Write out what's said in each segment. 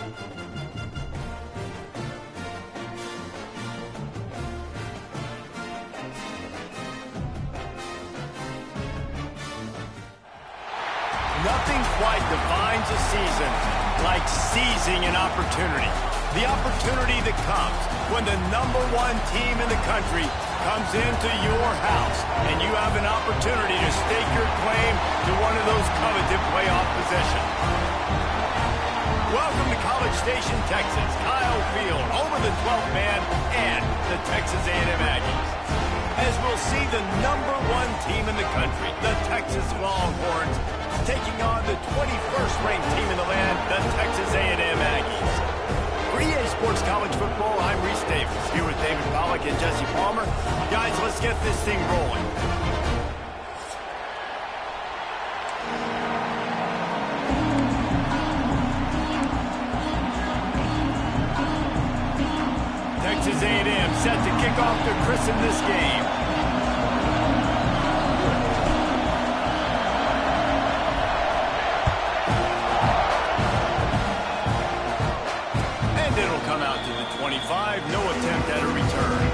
Nothing quite defines a season like seizing an opportunity. The opportunity that comes when the #1 team in the country comes into your house and you have an opportunity to stake your claim to one of those coveted playoff positions. Welcome to College Station, Texas. Kyle Field, over the 12th man, and the Texas A&M Aggies. As we'll see the #1 team in the country, the Texas Longhorns, taking on the 21st ranked team in the land, the Texas A&M Aggies. For EA Sports College Football, I'm Reese Davis, here with David Pollack and Jesse Palmer. Guys, let's get this thing rolling. Texas A&M set to kick off to christen this game. It'll come out to the 25. No attempt at a return.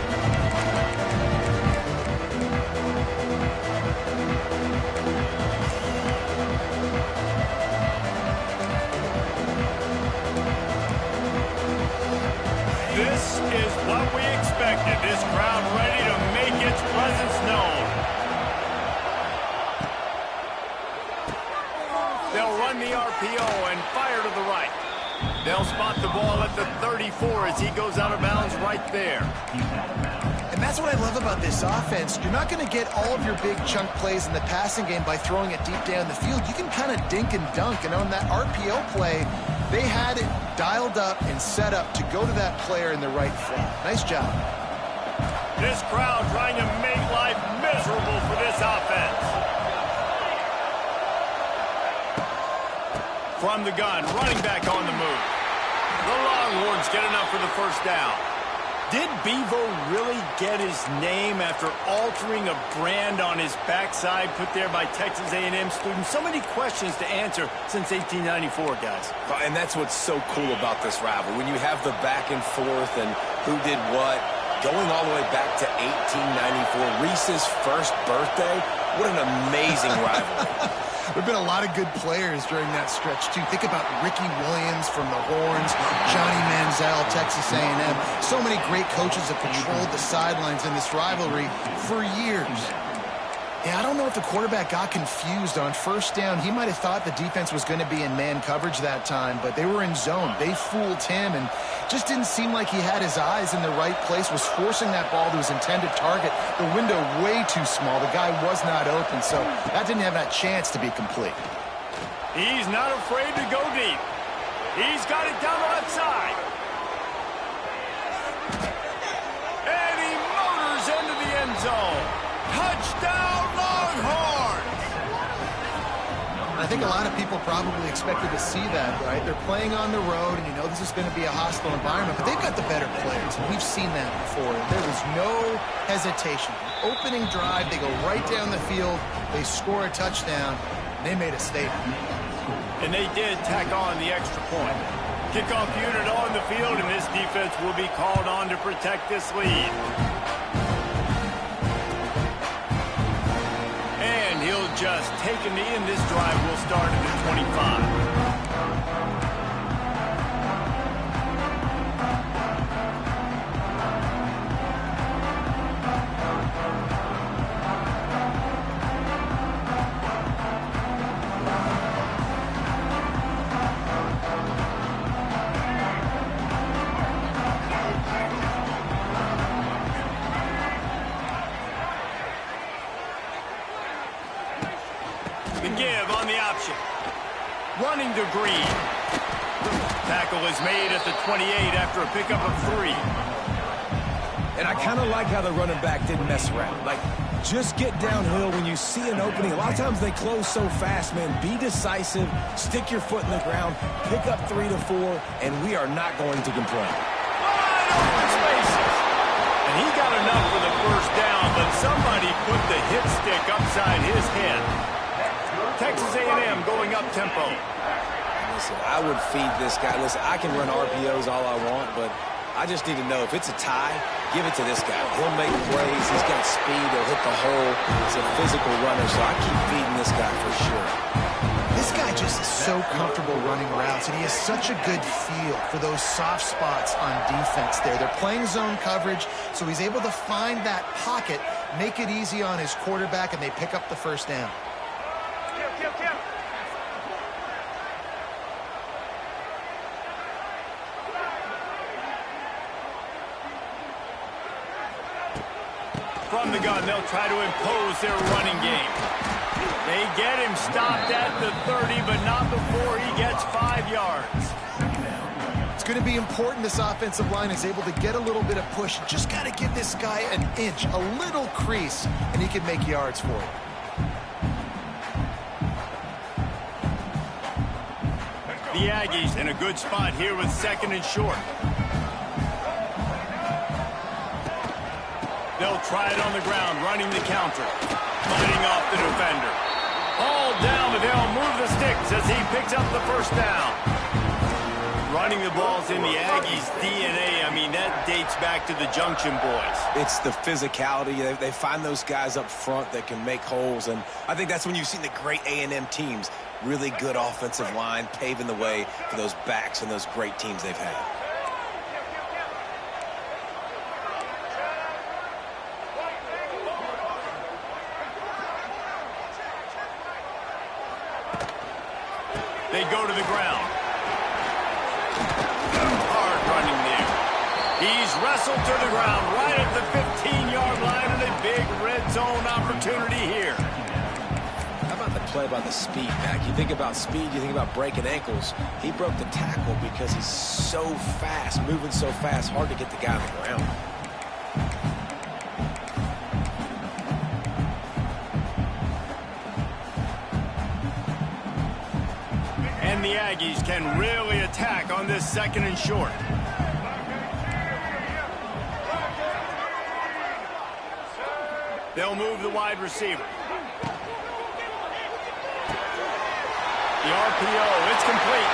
This is what we expected. This crowd ready to make its presence known. They'll run the RPO and fire to the right. They'll spot the ball at the 34 as he goes out of bounds right there. And that's what I love about this offense. You're not going to get all of your big chunk plays in the passing game by throwing it deep down the field. You can kind of dink and dunk. And on that RPO play, they had it dialed up and set up to go to that player in the right flat. Nice job. This crowd trying to make life miserable for this offense. From the gun, running back on the move. The Longhorns get enough for the first down. Did Bevo really get his name after altering a brand on his backside put there by Texas A&M students? So many questions to answer since 1894, guys. And that's what's so cool about this rivalry. When you have the back and forth and who did what, going all the way back to 1894, Reese's first birthday, what an amazing rivalry. There have been a lot of good players during that stretch, too. Think about Ricky Williams from the Horns, Johnny Manziel, Texas A&M. So many great coaches have patrolled the sidelines in this rivalry for years. Yeah, I don't know if the quarterback got confused on first down. He might have thought the defense was going to be in man coverage that time, but they were in zone. They fooled him and just didn't seem like he had his eyes in the right place, was forcing that ball to his intended target. The window way too small. The guy was not open, so that didn't have that chance to be complete. He's not afraid to go deep. He's got it down the left side. And he motors into the end zone. Touchdown, Longhorns! I think a lot of people probably expected to see that, right? They're playing on the road, and you know this is going to be a hostile environment, but they've got the better players. We've seen that before. There was no hesitation. Opening drive, they go right down the field, they score a touchdown, and they made a statement. And they did tack on the extra point. Kickoff unit on the field, and this defense will be called on to protect this lead. He'll just take a knee, and this drive will start at the 25. The give on the option. Running to Green. Tackle is made at the 28 after a pickup of 3. And I kind of like how the running back didn't mess around. Like, just get downhill when you see an opening. A lot of times they close so fast, man. Be decisive, stick your foot in the ground, pick up 3 to 4, and we are not going to complain. Wide open spaces. And he got enough for the first down, but somebody put the hit stick upside his head. Texas A&M going up tempo. Listen, I would feed this guy. Listen, I can run RPOs all I want, but I just need to know if it's a tie, give it to this guy. He'll make plays. He's got speed. He'll hit the hole. He's a physical runner, so I keep feeding this guy for sure. This guy just is so comfortable running routes, and he has such a good feel for those soft spots on defense there. They're playing zone coverage, so he's able to find that pocket, make it easy on his quarterback, and they pick up the first down. From the gun, they'll try to impose their running game. They get him stopped at the 30, but not before he gets 5 yards. It's going to be important this offensive line is able to get a little bit of push. Just got to give this guy an inch, a little crease, and he can make yards for it. The Aggies in a good spot here with 2nd and short. They'll try it on the ground, running the counter. Fighting off the defender. All down, but they'll move the sticks as he picks up the first down. Running the ball's in the Aggies' DNA. I mean, that dates back to the Junction Boys. It's the physicality. They find those guys up front that can make holes, and I think that's when you've seen the great A&M teams. Really good offensive line, paving the way for those backs and those great teams they've had. They go to the ground. Hard running there. He's wrestled to the ground right at the 15-yard line, and a big red zone opportunity here. How about the play by the speed back? You think about speed, you think about breaking ankles. He broke the tackle because he's so fast, moving so fast, hard to get the guy on the ground. The Aggies can really attack on this 2nd and short. They'll move the wide receiver. The RPO, it's complete.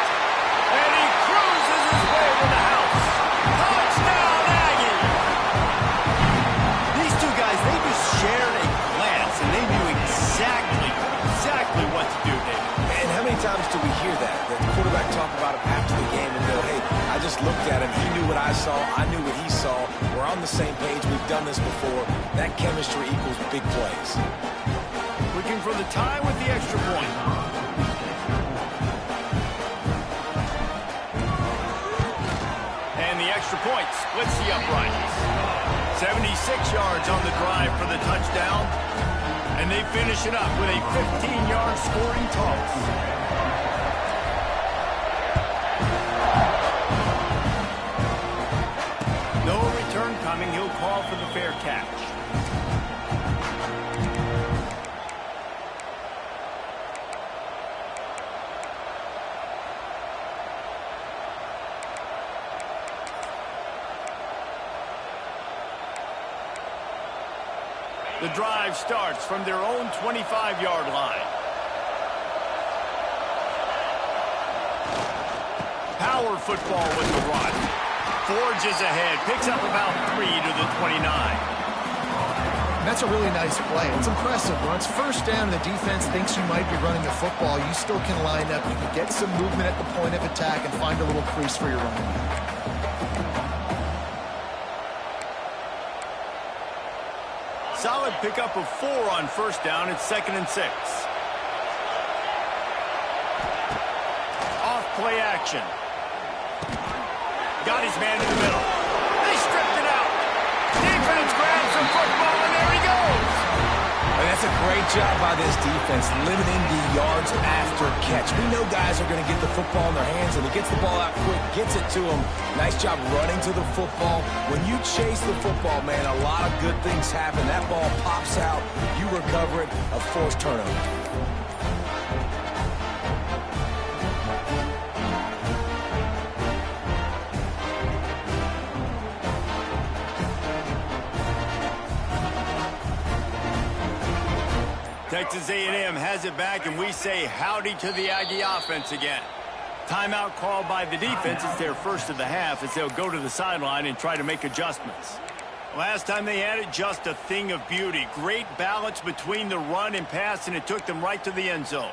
And he cruises his way to the house. Touchdown, Aggie! These two guys, they just shared a glance, and they knew exactly what to do there. And how many times do we hear that? The quarterback talk about him after the game and go, hey, I just looked at him. He knew what I saw. I knew what he saw. We're on the same page. We've done this before. That chemistry equals big plays. Looking for the tie with the extra point. And the extra point splits the uprights. 76 yards on the drive for the touchdown. And they finish it up with a 15-yard scoring toss. No return coming. He'll call for the fair catch. The drive starts from their own 25-yard line. Power football with the run. Forges ahead, picks up about 3 to the 29. And that's a really nice play. It's impressive. When it's first down and the defense thinks you might be running the football, you still can line up. You can get some movement at the point of attack and find a little crease for your running back. Solid pickup of 4 on first down. It's 2nd and 6. Off play action. Got his man in the middle. They stripped it out. Defense grabs some football, and there he goes. And that's a great job by this defense, limiting the yards after catch. We know guys are going to get the football in their hands, and he gets the ball out quick, gets it to him. Nice job running to the football. When you chase the football, man, a lot of good things happen. That ball pops out. You recover it, a forced turnover. Texas A&M has it back, and we say howdy to the Aggie offense again. Timeout called by the defense. It's their first of the half as they'll go to the sideline and try to make adjustments. Last time they had it, just a thing of beauty. Great balance between the run and pass, and it took them right to the end zone.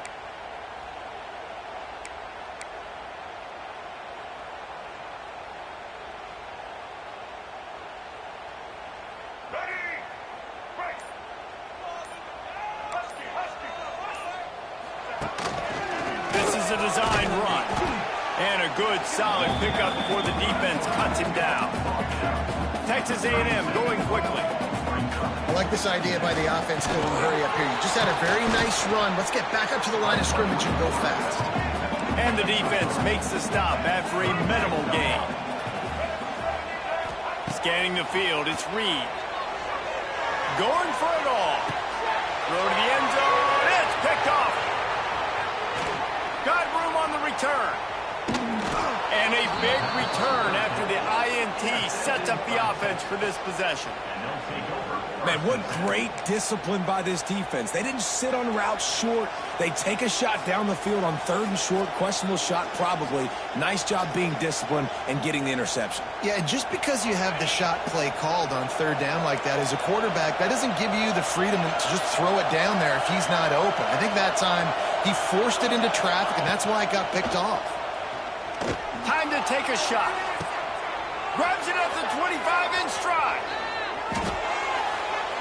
This is a design run. And a good, solid pickup before the defense cuts him down. Texas A&M going quickly. I like this idea by the offense going hurry up here. You just had a very nice run. Let's get back up to the line of scrimmage and go fast. And the defense makes the stop after a minimal gain. Scanning the field, it's Reed. Going for it all. Throw to the end zone. It's picked off. Got room on the return. And a big return after the INT sets up the offense for this possession. Man, what great discipline by this defense. They didn't sit on routes short. They take a shot down the field on 3rd and short. Questionable shot probably. Nice job being disciplined and getting the interception. Yeah, and just because you have the shot play called on 3rd down like that as a quarterback, that doesn't give you the freedom to just throw it down there if he's not open. I think that time he forced it into traffic, and that's why it got picked off. Time to take a shot. Grabs it at the 25 in stride.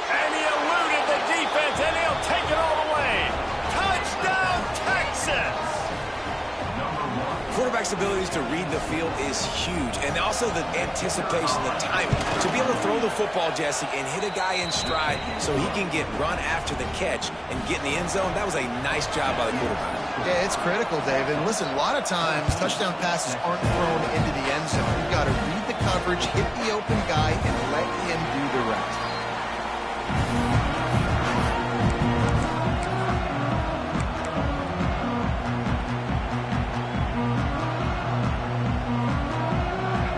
And he eluded the defense, and he'll take it all the way. Touchdown, Texas! Quarterback's abilities to read the field is huge, and also the anticipation, the timing. To be able to throw the football, Jesse, and hit a guy in stride so he can get run after the catch and get in the end zone, that was a nice job by the quarterback. Yeah, it's critical, David. And listen, a lot of times touchdown passes aren't thrown into the end zone. You've got to read the coverage, hit the open guy, and let him do the rest.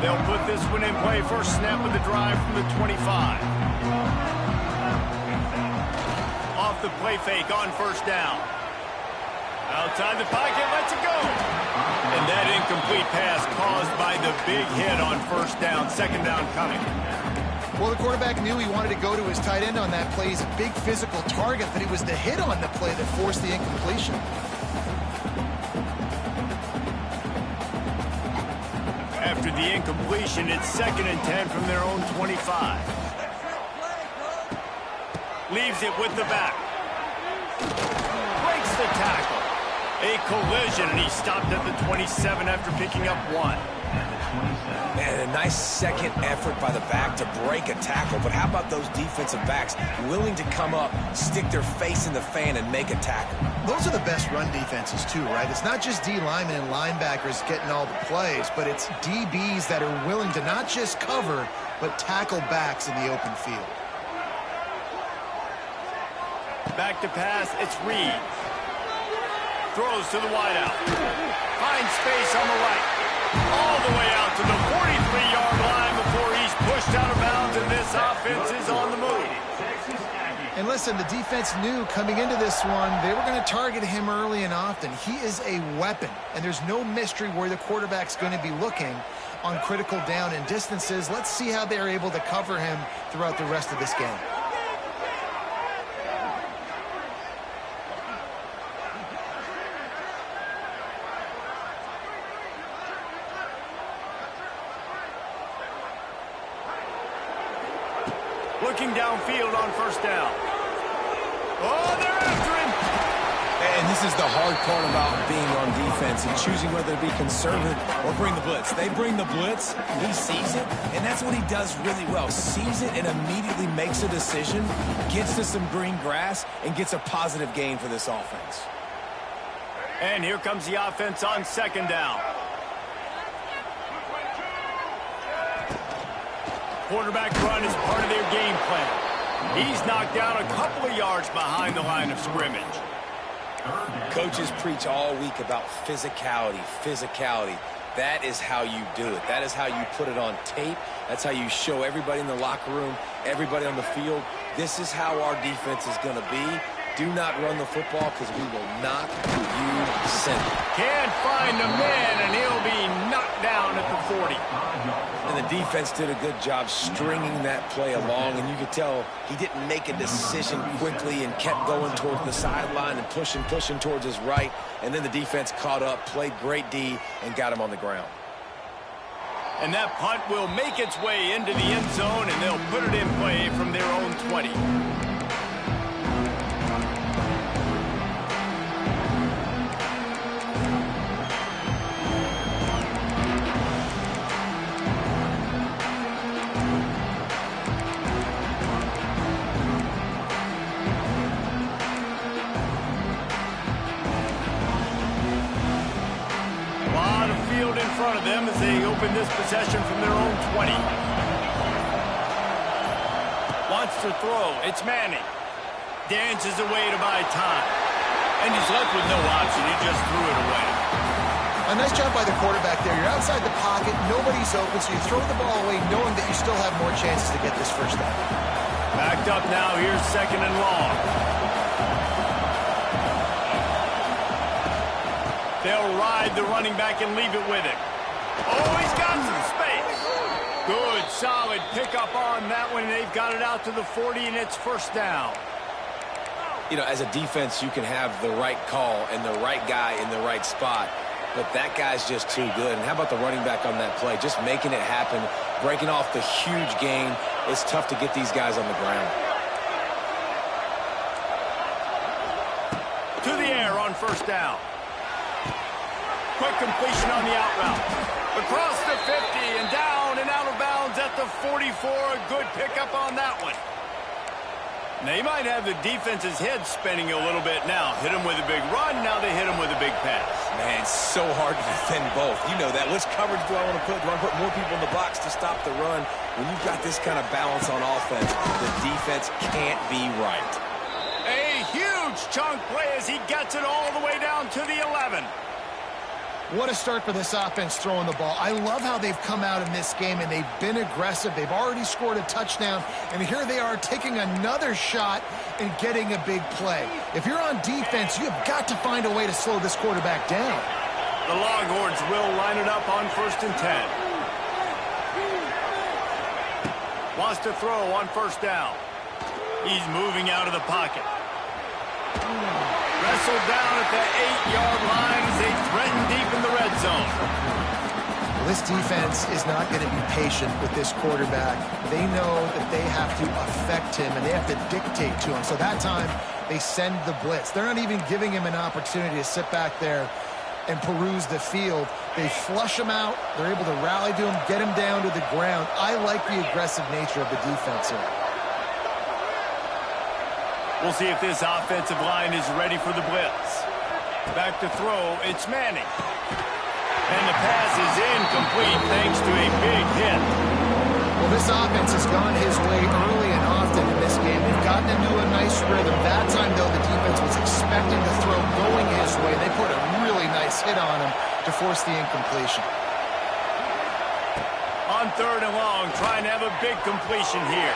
They'll put this one in play. First snap of the drive from the 25. Off the play fake on 1st down. Outside the pocket, lets it go. And that incomplete pass caused by the big hit on 1st down. 2nd down coming. Well, the quarterback knew he wanted to go to his tight end on that play. He's a big physical target, but it was the hit on the play that forced the incompletion. After the incompletion, it's 2nd and 10 from their own 25. Leaves it with the back. Breaks the tackle. A collision, and he stopped at the 27 after picking up 1. Man, a nice second effort by the back to break a tackle. But how about those defensive backs willing to come up, stick their face in the fan, and make a tackle? Those are the best run defenses, too, right? It's not just D linemen and linebackers getting all the plays, but it's DBs that are willing to not just cover, but tackle backs in the open field. Back to pass, it's Reed. Throws to the wideout. Finds space on the right. All the way out to the 43-yard line before he's pushed out of bounds, and this offense is on the move. And listen, the defense knew coming into this one, they were going to target him early and often. He is a weapon, and there's no mystery where the quarterback's going to be looking on critical down and distances. Let's see how they're able to cover him throughout the rest of this game. Looking downfield on 1st down. Oh, they're after him. And this is the hard part about being on defense and choosing whether to be conservative or bring the blitz. They bring the blitz, he sees it, and that's what he does really well. Sees it and immediately makes a decision, gets to some green grass, and gets a positive gain for this offense. And here comes the offense on 2nd down. Quarterback run is part of their game plan. He's knocked down a couple of yards behind the line of scrimmage. Coaches preach all week about physicality, physicality. That is how you do it. That is how you put it on tape. That's how you show everybody in the locker room, everybody on the field. This is how our defense is going to be. do not run the football because we will knock you center. Can't find a man, and he'll be knocked down at the 40. And the defense did a good job stringing that play along, and you could tell he didn't make a decision quickly and kept going towards the sideline and pushing towards his right, and then the defense caught up, played great D, and got him on the ground. And that punt will make its way into the end zone, and they'll put it in play from their own 20. In front of them as they open this possession from their own 20. Wants to throw. It's Manning. Dances away to buy time. And he's left with no option. He just threw it away. A nice job by the quarterback there. You're outside the pocket. Nobody's open, so you throw the ball away knowing that you still have more chances to get this first down. Backed up now. Here's 2nd and long. They'll ride the running back and leave it with him. Oh, he's got some space. Good, solid pickup on that one. They've got it out to the 40, and it's first down. You know, as a defense, you can have the right call and the right guy in the right spot, but that guy's just too good. And how about the running back on that play? Just making it happen, breaking off the huge gain. It's tough to get these guys on the ground. To the air on first down. Quick completion on the out route. Across the 50 and down and out of bounds at the 44. A good pickup on that one. They might have the defense's head spinning a little bit now. Hit him with a big run. Now they hit him with a big pass. Man, it's so hard to defend both. You know that. Which coverage do I want to put? Do I put more people in the box to stop the run? When you've got this kind of balance on offense, the defense can't be right. A huge chunk play as he gets it all the way down to the 11. What a start for this offense throwing the ball. I love how they've come out in this game, and they've been aggressive. They've already scored a touchdown, and here they are taking another shot and getting a big play. If you're on defense, you've got to find a way to slow this quarterback down. The Longhorns will line it up on 1st and 10. Wants to throw on first down. He's moving out of the pocket. Wrestled down at the 8-yard line as they threaten deep in the red zone. Well, this defense is not going to be patient with this quarterback. They know that they have to affect him, and they have to dictate to him. So that time, they send the blitz. They're not even giving him an opportunity to sit back there and peruse the field. They flush him out. They're able to rally to him, get him down to the ground. I like the aggressive nature of the defense here. We'll see if this offensive line is ready for the blitz. Back to throw, it's Manning. And the pass is incomplete thanks to a big hit. Well, this offense has gone his way early and often in this game. They've gotten into a nice rhythm. That time, though, the defense was expecting the throw going his way. They put a really nice hit on him to force the incompletion. On 3rd and long, trying to have a big completion here.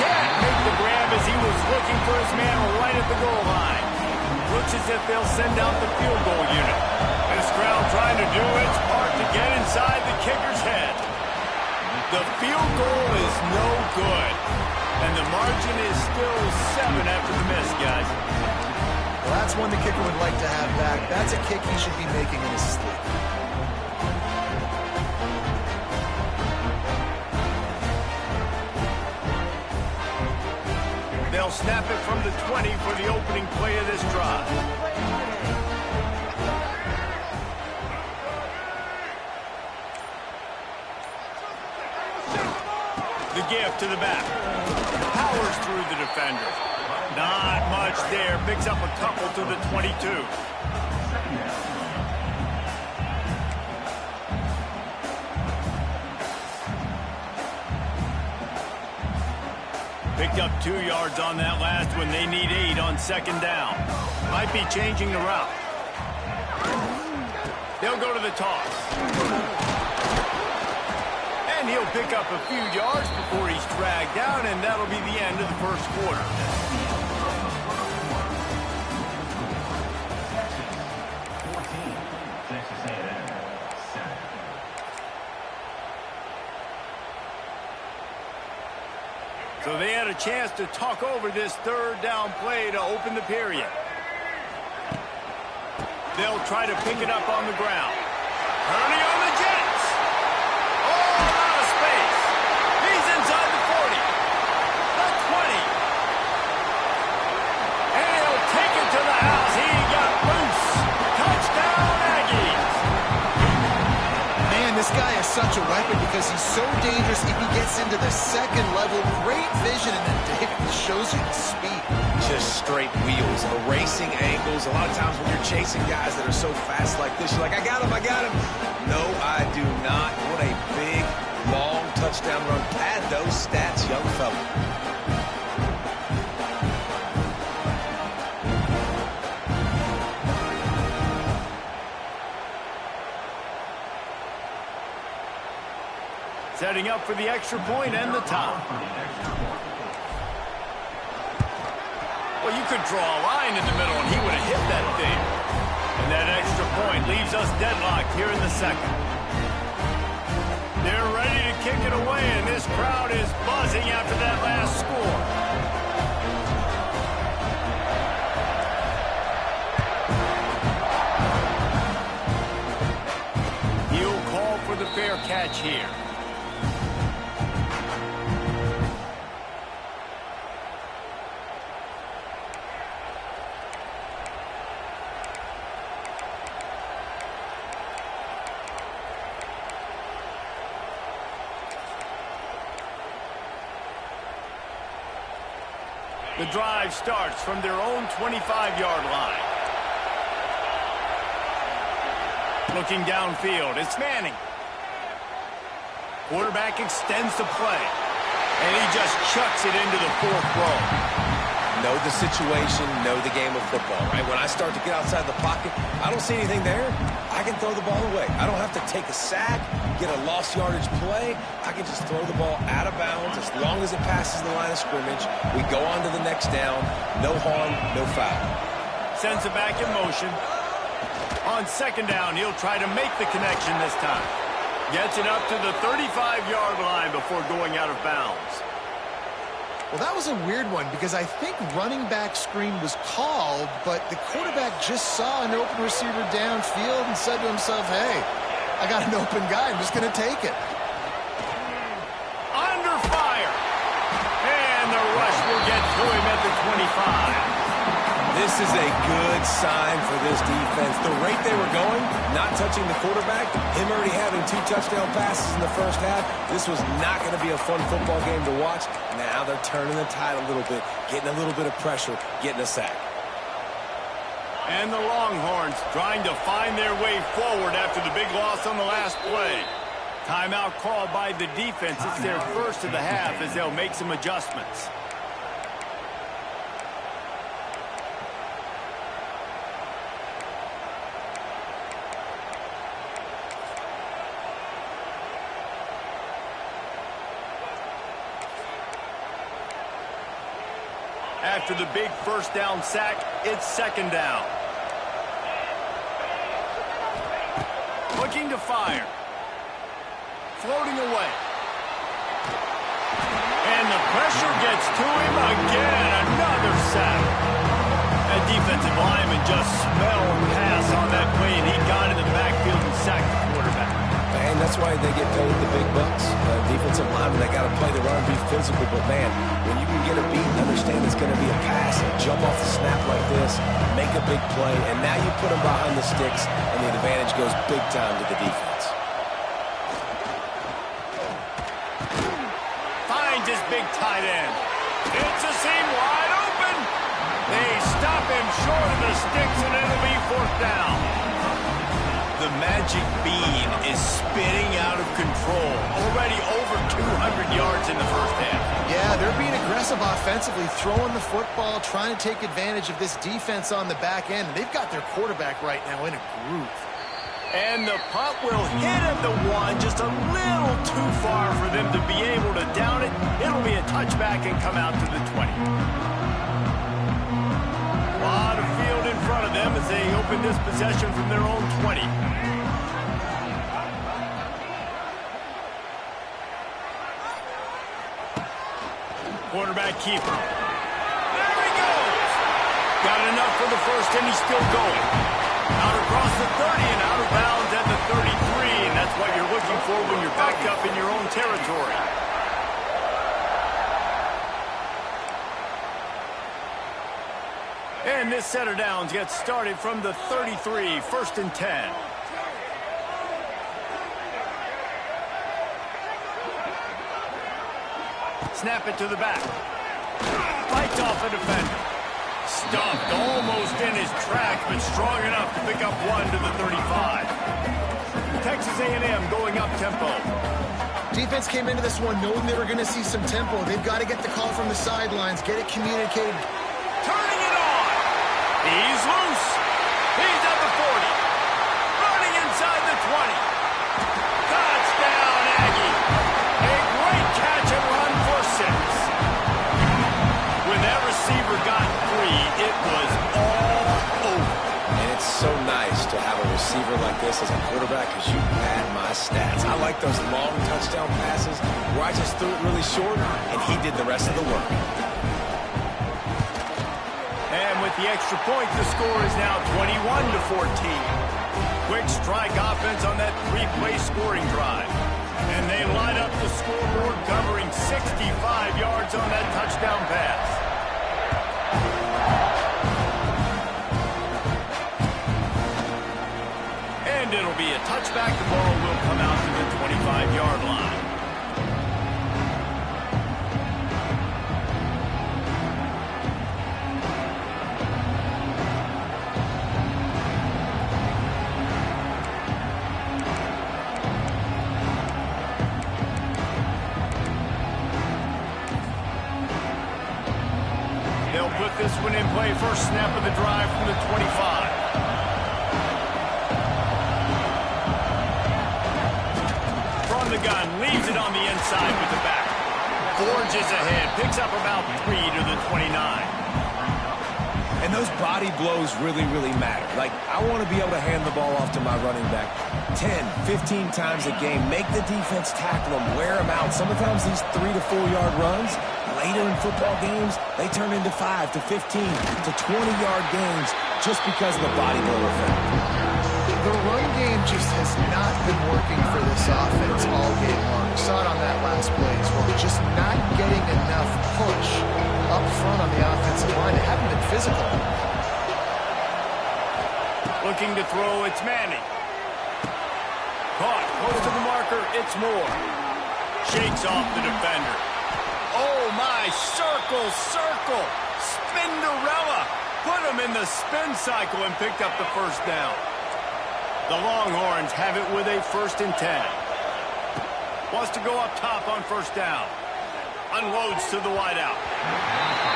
Can't make the grab as he was looking for his man right at the goal line. Looks as if they'll send out the field goal unit. This crowd trying to do its part to get inside the kicker's head. The field goal is no good. And the margin is still 7 after the miss, guys. Well, that's one the kicker would like to have back. That's a kick he should be making in his sleep. They'll snap it from the 20 for the opening play of this drive. The give to the back. Powers through the defender. Not much there. Picks up a couple to the 22. Picked up 2 yards on that last one. They need 8 on 2nd down. Might be changing the route. They'll go to the toss. And he'll pick up a few yards before he's dragged down, and that'll be the end of the first quarter. So they had a chance to talk over this third down play to open the period. They'll try to pick it up on the ground. Turning on the Jets. All out of space. He's inside the 40. The 20. And he'll take it to the house. He got loose. Touchdown, Aggies. Man, this guy is such a weapon because he's so dangerous if he gets into the second level. Great vision, and then David shows you the speed. Just straight wheels, erasing angles. A lot of times when you're chasing guys that are so fast like this, you're like, I got him, I got him. No, I do not. What a big, long touchdown run. Pad those stats, young fella. Setting up for the extra point and the tie. Well, you could draw a line in the middle, and he would have hit that thing. And that extra point leaves us deadlocked here in the second. They're ready to kick it away, and this crowd is buzzing after that last score. He'll call for the fair catch here. The drive starts from their own 25-yard line. Looking downfield, it's Manning. Quarterback extends the play, and he just chucks it into the fourth row. Know the situation, know the game of football, right? When I start to get outside the pocket, I don't see anything there. I can throw the ball away. I don't have to take a sack, get a lost yardage play. I can just throw the ball out of bounds as long as it passes the line of scrimmage. We go on to the next down. No harm, no foul. Sends it back in motion. On second down, he'll try to make the connection this time. Gets it up to the 35-yard line before going out of bounds. Well, that was a weird one because I think running back screen was called, but the quarterback just saw an open receiver downfield and said to himself, hey, I got an open guy. I'm just going to take it. Under fire. And the rush will get to him at the 25. This is a good sign for this defense. The rate they were going, not touching the quarterback, him already having 2 touchdown passes in the first half, this was not going to be a fun football game to watch. Now they're turning the tide a little bit, getting a little bit of pressure, getting a sack. And the Longhorns trying to find their way forward after the big loss on the last play. Timeout called by the defense. It's their first of the half as they'll make some adjustments. After the big first down sack, it's second down. Looking to fire. Floating away. And the pressure gets to him again. Another sack. That defensive lineman just smelled pass on that play, and he got in the backfield and sacked the quarterback. And that's why they get paid the big bucks. Defensive linemen, they got to play the run, be physical. But, man, when you can get a beat and understand it's going to be a pass and jump off the snap like this, make a big play, and now you put them behind the sticks, and the advantage goes big time to the defense. Finds his big tight end. It's a seam wide open. They stop him short of the sticks, and it'll be fourth down. The magic bean is spinning out of control. Already over 200 yards in the first half. Yeah, they're being aggressive offensively, throwing the football, trying to take advantage of this defense on the back end. They've got their quarterback right now in a groove. And the punt will hit at the 1, just a little too far for them to be able to down it. It'll be a touchback and come out to the 20. A lot of field in front of them as they open this possession from their own 20. Quarterback keeper. There he goes. Got enough for the first, and he's still going. Out across the 30 and out of bounds at the 33, and that's what you're looking for when you're backed up in your own territory. And this set of downs gets started from the 33, 1st and 10. Snap it to the back. Fights off a defender. Stuffed almost in his track, but strong enough to pick up one to the 35. Texas A&M going up tempo. Defense came into this one knowing they were going to see some tempo. They've got to get the call from the sidelines, get it communicated. Turning it on. He's loose. He's at the 40. Running inside the 20. Touchdown, Aggie. A great catch and run for 6. When that receiver got free, it was all over. And it's so nice to have a receiver like this as a quarterback because you pad my stats. I like those long touchdown passes where I just threw it really short and he did the rest of the work. And with the extra point, the score is now 21-14. Quick strike offense on that 3-play scoring drive. And they line up the scoreboard covering 65 yards on that touchdown pass. And it'll be a touchback. The ball will come out to the 25-yard line. They'll put this one in play. First snap of the drive from the 25. From the gun, leaves it on the inside with the back. Forges ahead, picks up about 3 to the 29. And those body blows really, really matter. Like, I want to be able to hand the ball off to my running back 10, 15 times a game. Make the defense tackle them, wear them out. Sometimes these 3 to 4 yard runs, later in football games, they turn into 5 to 15 to 20-yard games just because of the body blow effect. The run game just has not been working for this offense all game long. We saw it on that last play as well. Just not getting enough push up front on the offensive line. They haven't been physical. Looking to throw, it's Manning. Caught, close to the marker, it's Moore. Shakes off the defender. Oh my, circle, circle. Spinderella. Put him in the spin cycle and picked up the first down. The Longhorns have it with a 1st and 10. Wants to go up top on first down. Unloads to the wideout.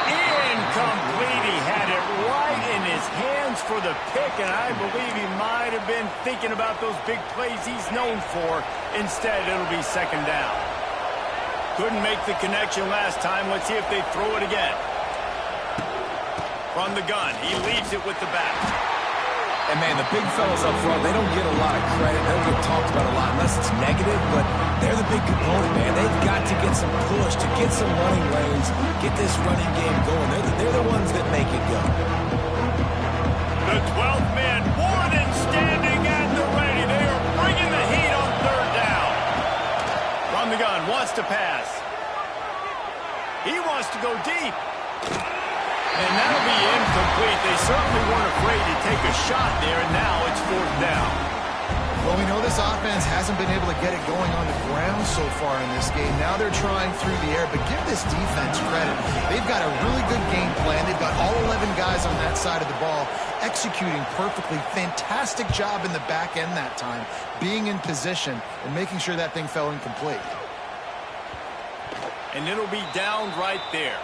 Incomplete. He had it right in his hands for the pick, and I believe he might have been thinking about those big plays he's known for. Instead, it'll be 2nd down. Couldn't make the connection last time. Let's see if they throw it again. From the gun, he leaves it with the back. And, man, the big fellas up front, they don't get a lot of credit. They don't get talked about a lot unless it's negative, but they're the big component, man. They've got to get some push, to get some running lanes, get this running game going. They're the ones that make it go. The 12th man, Warden, standing at the ready. They are bringing the heat on 3rd down. From the gun, wants to pass. He wants to go deep. And that'll be incomplete. They certainly weren't afraid to take a shot there, and now it's 4th down. Well, we know this offense hasn't been able to get it going on the ground so far in this game. Now they're trying through the air, but give this defense credit. They've got a really good game plan. They've got all 11 guys on that side of the ball executing perfectly. Fantastic job in the back end that time, being in position and making sure that thing fell incomplete. And it'll be down right there.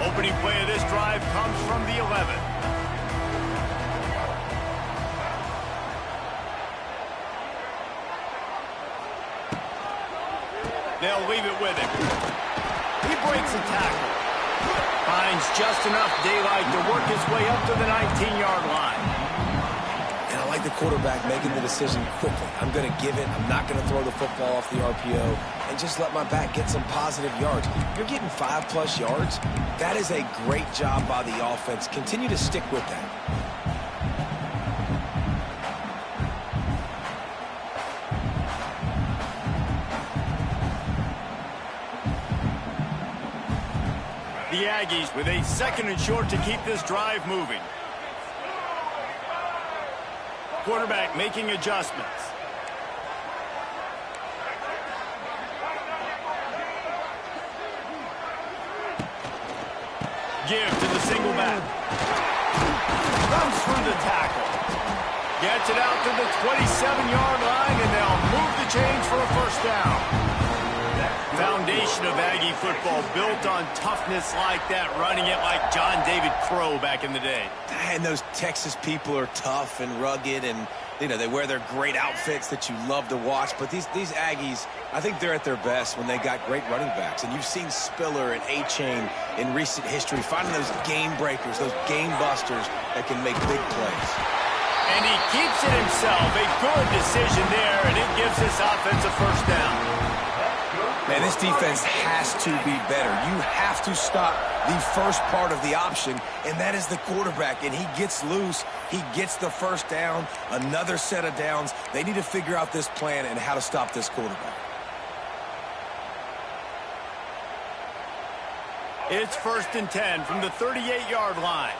Opening play of this drive comes from the 11. They'll leave it with him. He breaks a tackle. Finds just enough daylight to work his way up to the 19-yard line. And I like the quarterback making the decision quickly. I'm going to give it. I'm not going to throw the football off the RPO and just let my back get some positive yards. You're getting 5+ yards. That is a great job by the offense. Continue to stick with that. The Aggies with a 2nd and short to keep this drive moving. Quarterback making adjustments. Give to the single back. Comes through the tackle. Gets it out to the 27-yard line, and they'll move the chains for a first down. Foundation of Aggie football built on toughness like that, running it like John David Crow back in the day. And those Texas people are tough and rugged, and you know they wear their great outfits that you love to watch. But these Aggies, I think they're at their best when they got great running backs. And you've seen Spiller and A-Chain in recent history finding those game breakers, those game busters that can make big plays. And he keeps it himself. A good decision there, and it gives this offense a first down. Man, this defense has to be better. You have to stop the first part of the option, and that is the quarterback. And he gets loose. He gets the first down, another set of downs. They need to figure out this plan and how to stop this quarterback. It's 1st and 10 from the 38-yard line.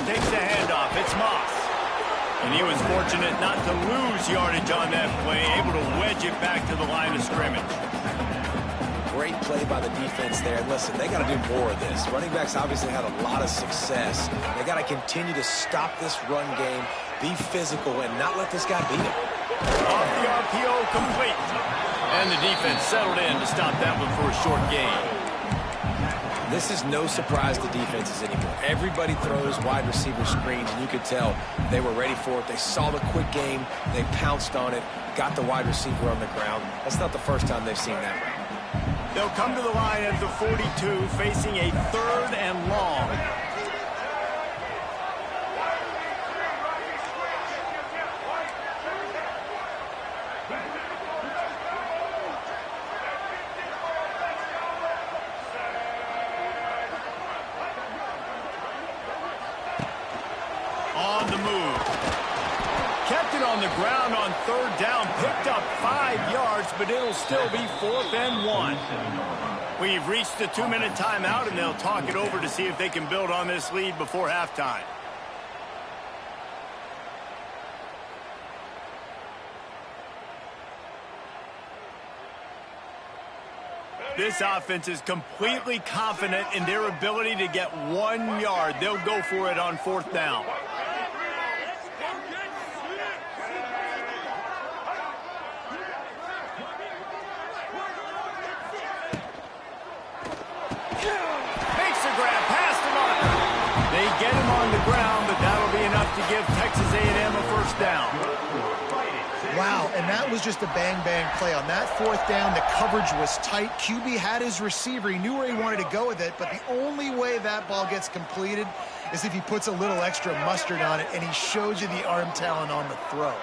Takes the handoff. It's Moss. And he was fortunate not to lose yardage on that play, able to wedge it back to the line of scrimmage. Great play by the defense there. And listen, they got to do more of this. Running backs obviously had a lot of success. They got to continue to stop this run game, be physical, and not let this guy beat him. Off the RPO, complete. And the defense settled in to stop that one for a short gain. This is no surprise to defenses anymore. Everybody throws wide receiver screens, and you could tell they were ready for it. They saw the quick game. They pounced on it, got the wide receiver on the ground. That's not the first time they've seen that route. They'll come to the line at the 42, facing a 3rd and long. On the move. Kept it on the ground on 3rd down. Picked up 5 yards, but it'll still be 4th and 1. We've reached the 2-minute timeout, and they'll talk it over to see if they can build on this lead before halftime. This offense is completely confident in their ability to get 1 yard. They'll go for it on 4th down. Makes the grab, past the marker. They get him on the ground, but that'll be enough to give Texas A&M a first down. Wow, and that was just a bang-bang play. On that 4th down, the coverage was tight. QB had his receiver. He knew where he wanted to go with it, but the only way that ball gets completed is if he puts a little extra mustard on it, and he shows you the arm talent on the throw.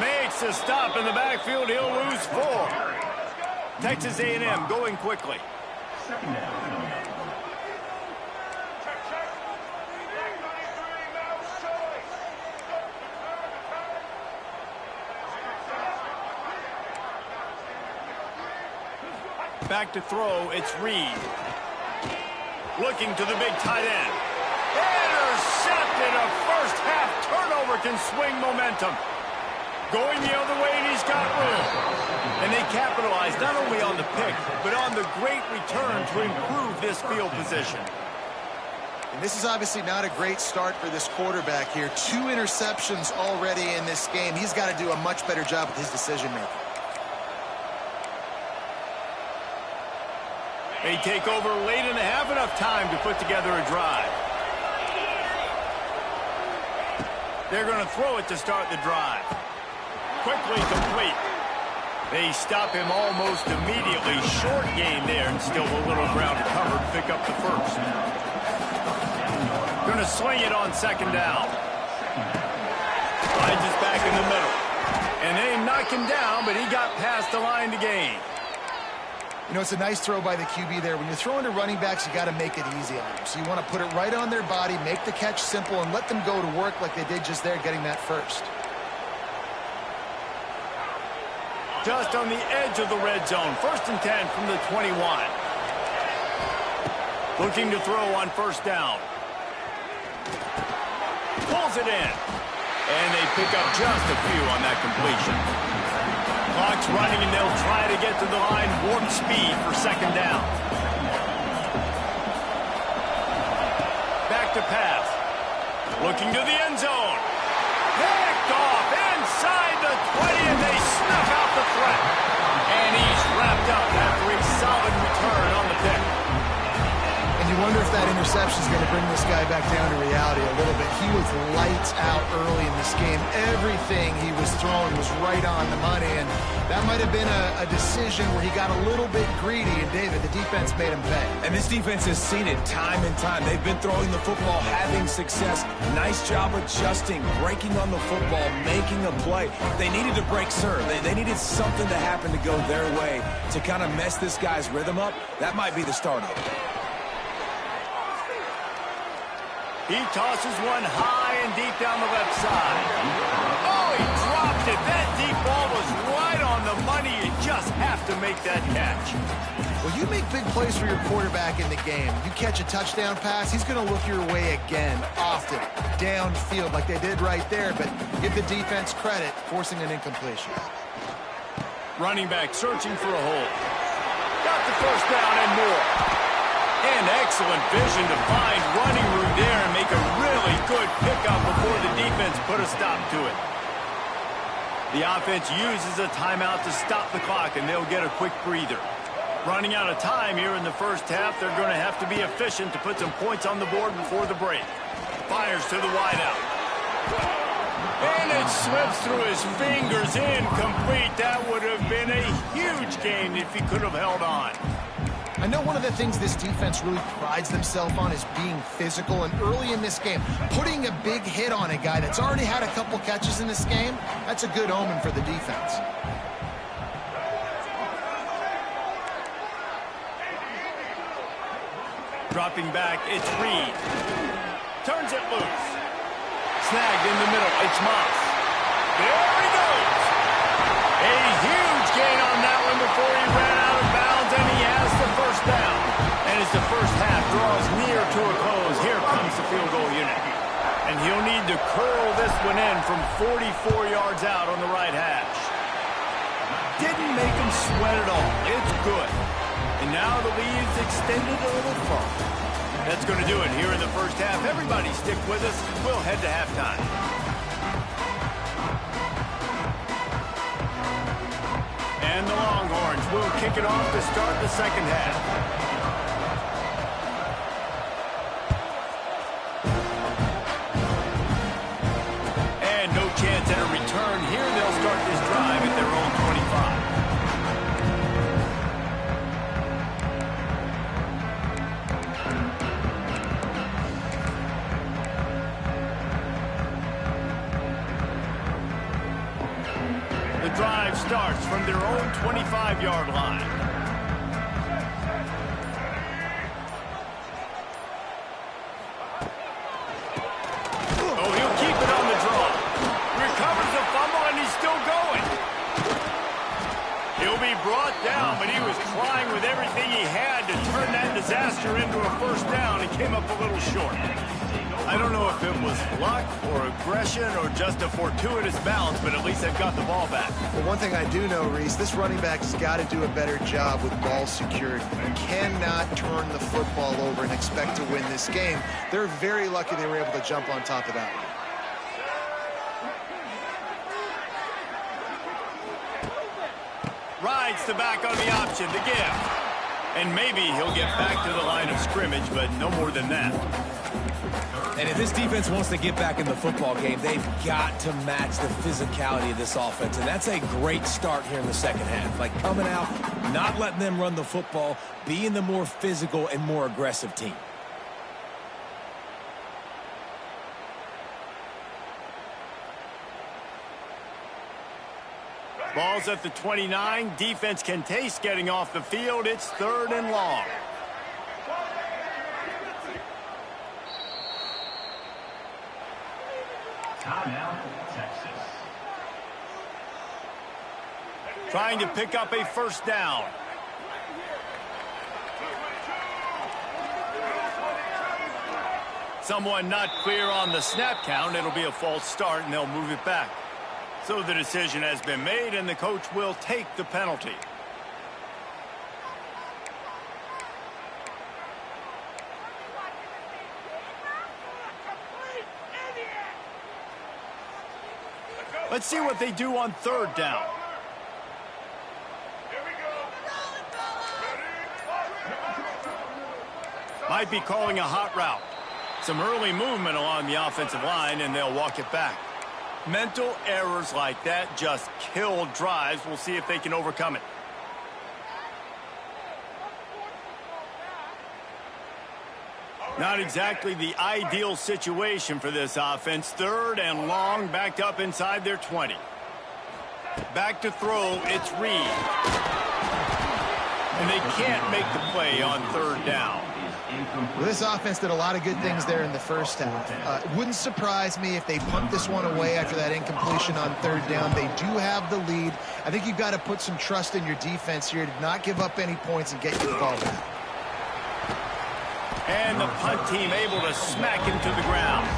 Makes a stop in the backfield. He'll lose 4. Texas A&M going quickly. Back to throw, it's Reed. Looking to the big tight end. Intercepted. A first half turnover can swing momentum. Going the other way, and he's got room. And they capitalize not only on the pick, but on the great return to improve this field position. And this is obviously not a great start for this quarterback here. 2 interceptions already in this game. He's got to do a much better job with his decision-making. They take over late in the half, enough time to put together a drive. They're going to throw it to start the drive. Quickly complete. They stop him almost immediately. Short gain there, and still a little ground covered to pick up the first. Going to swing it on second down. Finds us back in the middle. And they knock him down, but he got past the line to gain. You know, it's a nice throw by the QB there. When you're throwing to running backs, you got to make it easy on them. So you want to put it right on their body, make the catch simple, and let them go to work like they did just there, getting that first. Just on the edge of the red zone. 1st and 10 from the 21. Looking to throw on first down. Pulls it in. And they pick up just a few on that completion. Clock's running, and they'll try to get to the line warp speed for second down. Back to pass. Looking to the end zone. Picked off inside the 20, and they snuff out the threat. And he's wrapped up after a solid return on the pick. And you wonder if that interception is going to bring this guy back down to reality a little bit. He was lights out early in this game. Everything he was throwing was right on the money, and that might have been a decision where he got a little bit greedy, and David, the defense made him pay. And this defense has seen it time and time. They've been throwing the football, having success. Nice job adjusting, breaking on the football, making a play. They needed to break serve. They needed something to happen to go their way to kind of mess this guy's rhythm up. That might be the start of it. He tosses one high and deep down the left side. Oh, he dropped it. That deep ball was right on the money. You just have to make that catch. Well, you make big plays for your quarterback in the game. You catch a touchdown pass, he's going to look your way again, often, downfield like they did right there, but give the defense credit, forcing an incompletion. Running back searching for a hole. Got the first down and more. And excellent vision to find running room there and make a really good pickup before the defense put a stop to it. The offense uses a timeout to stop the clock, and they'll get a quick breather. Running out of time here in the first half, they're going to have to be efficient to put some points on the board before the break. Fires to the wideout. And it slips through his fingers, incomplete. That would have been a huge gain if he could have held on. I know one of the things this defense really prides themselves on is being physical, and early in this game, putting a big hit on a guy that's already had a couple catches in this game, that's a good omen for the defense. Dropping back, it's Reed. Turns it loose. Snagged in the middle, it's Moss. There he goes. A huge gain on that one before he ran out of bounds, and he has the first down. And as the first half draws near to a close, here comes the field goal unit. And he'll need to curl this one in from 44 yards out on the right hash. Didn't make him sweat at all. It's good. And now the lead's extended a little further. That's going to do it here in the first half. Everybody stick with us. We'll head to halftime. And the Longhorns will kick it off to start the second half. And no chance at a return here. They'll start this drive at their own 25. Drive starts from their own 25-yard line. Oh, he'll keep it on the draw. Recovers the fumble, and he's still going. He'll be brought down, but he was trying with everything he had to turn that disaster into a first down and came up a little short. I don't know if it was luck or aggression or just a fortuitous bounce, but at least they've got the ball back. Well, one thing I do know, Reese, this running back has got to do a better job with ball security. You cannot turn the football over and expect to win this game. They're very lucky they were able to jump on top of that one. Rides the back on the option to give. And maybe he'll get back to the line of scrimmage, but no more than that. And if this defense wants to get back in the football game, they've got to match the physicality of this offense. And that's a great start here in the second half. Like coming out, not letting them run the football, being the more physical and more aggressive team. Ball's at the 29. Defense can taste getting off the field. It's 3rd and long. Timeout, Texas. Trying to pick up a first down. Someone not clear on the snap count. It'll be a false start, and they'll move it back. So the decision has been made, and the coach will take the penalty. Let's see what they do on 3rd down. Might be calling a hot route. Some early movement along the offensive line, and they'll walk it back. Mental errors like that just kill drives. We'll see if they can overcome it. Not exactly the ideal situation for this offense. 3rd and long, backed up inside their 20. Back to throw, it's Reed. And they can't make the play on 3rd down. Well, this offense did a lot of good things there in the first half. It wouldn't surprise me if they punt this one away after that incompletion on 3rd down. They do have the lead. I think you've got to put some trust in your defense here to not give up any points and get your ball back. And the punt team able to smack him to the ground.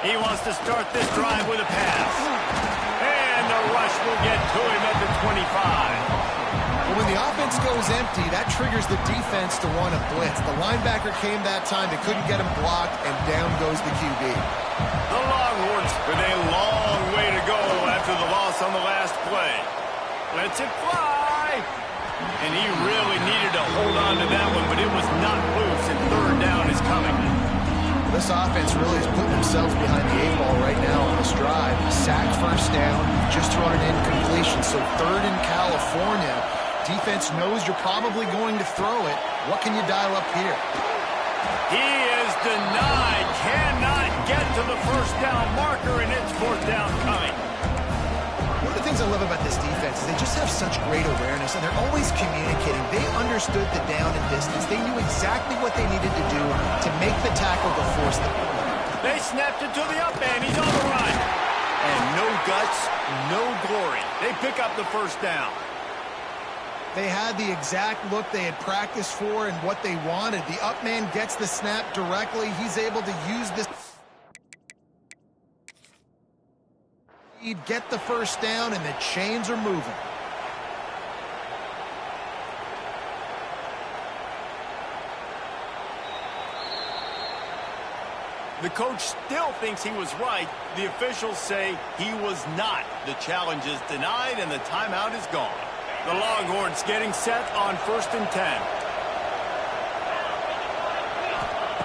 He wants to start this drive with a pass. And the rush will get to him at the 25. Well, when the offense goes empty, that triggers the defense to want to blitz. The linebacker came that time. They couldn't get him blocked, and down goes the QB. The Longhorns with a long way to go after the loss on the last play. Lets it fly. And he really needed to hold on to that one, but it was not loose, and 3rd down is coming. This offense really is putting themselves behind the 8 ball right now on this drive. Sack, first down, just thrown an incompletion. So 3rd in California. Defense knows you're probably going to throw it. What can you dial up here? He is denied. Cannot get to the first down marker, and it's 4th down coming. One of the things I love about this defense is they just have such great awareness, and they're always communicating. They understood the down and distance. They knew exactly what they needed to do to make the tackle to force the point. They snapped it to the up man. He's on the run. And no guts, no glory. They pick up the first down. They had the exact look they had practiced for and what they wanted. The up man gets the snap directly. He's able to use this. He'd get the first down, and the chains are moving. The coach still thinks he was right. The officials say he was not. The challenge is denied, and the timeout is gone. The Longhorns getting set on 1st and 10.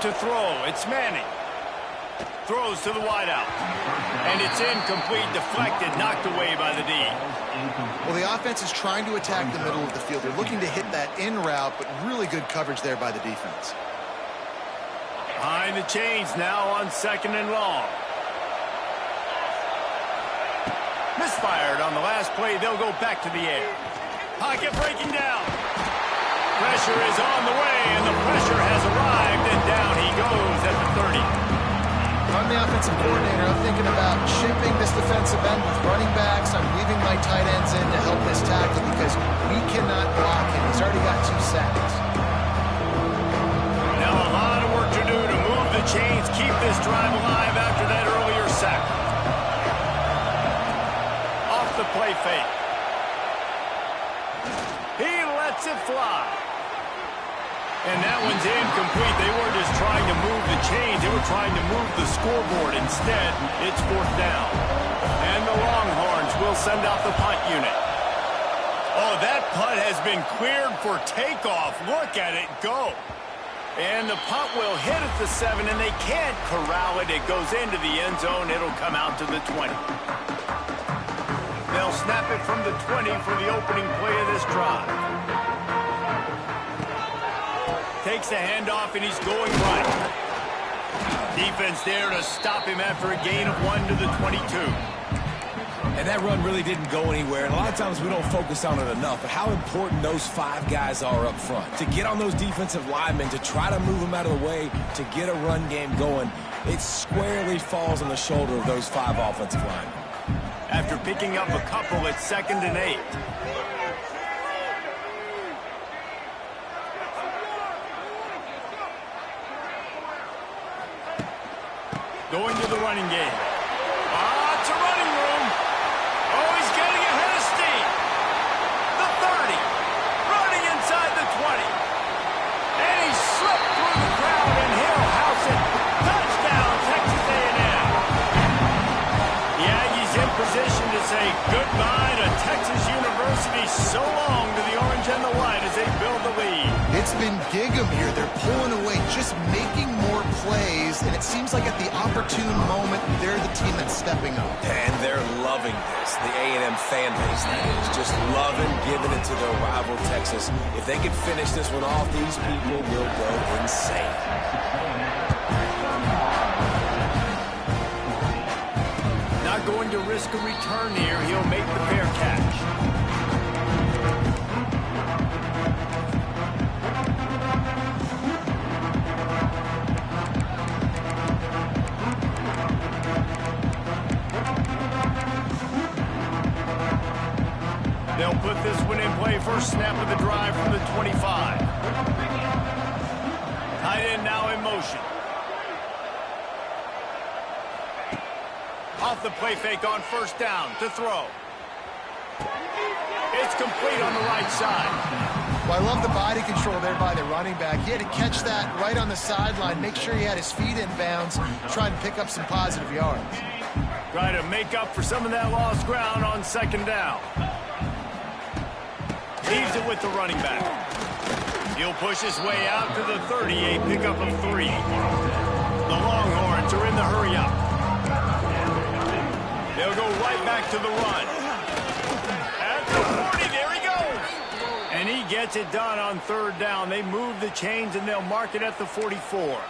To throw, it's Manning. Throws to the wideout. And it's incomplete, deflected, knocked away by the D. Well, the offense is trying to attack the middle of the field. They're looking to hit that in route, but really good coverage there by the defense. Behind the chains now on 2nd and long. Misfired on the last play. They'll go back to the air. Pocket breaking down. Pressure is on the way, and the pressure has arrived, and down he goes at the 30. I'm the offensive coordinator. I'm thinking about shipping this defensive end with running backs. I'm leaving my tight ends in to help this tackle because we cannot block him. He's already got 2 sacks. Now a lot of work to do to move the chains, keep this drive alive after that earlier sack. Off the play fake. lets it fly. And that one's incomplete. They weren't just trying to move the chains. They were trying to move the scoreboard. Instead, it's 4th down. And the Longhorns will send out the punt unit. Oh, that punt has been cleared for takeoff. Look at it go. And the punt will hit at the 7, and they can't corral it. It goes into the end zone. It'll come out to the 20. They'll snap it from the 20 for the opening play of this drive. Takes the handoff, and he's going right. Defense there to stop him after a gain of 1 to the 22. And that run really didn't go anywhere, and a lot of times we don't focus on it enough, but how important those 5 guys are up front. To get on those defensive linemen, to try to move them out of the way, to get a run game going, it squarely falls on the shoulder of those 5 offensive linemen. After picking up a couple, it's 2nd and 8. Going to the running game. It's a running room. Oh, he's getting ahead of steam. The 30. Running inside the 20. And he slipped through the crowd, and he'll house it. Touchdown, Texas A&M. The Aggies in position to say goodbye to Texas University. So long to the orange and the white as they build the lead. It's been Gig'em here. They're pulling away, just making more plays, and it seems like at the opportune moment, they're the team that's stepping up. And they're loving this. The A&M fan base, that is, just loving giving it to their rival Texas. If they can finish this one off, these people will go insane. Not going to risk a return here. He'll make the fair catch. They'll put this one in play. First snap of the drive from the 25. Tight end now in motion. Off the play fake on 1st down to throw. It's complete on the right side. Well, I love the body control there by the running back. He had to catch that right on the sideline, make sure he had his feet in bounds, try and pick up some positive yards. Try to make up for some of that lost ground on 2nd down. Leaves it with the running back. He'll push his way out to the 38, pickup of 3. The Longhorns are in the hurry up. They'll go right back to the run. At the 40, there he goes. And he gets it done on 3rd down. They move the chains, and they'll mark it at the 44.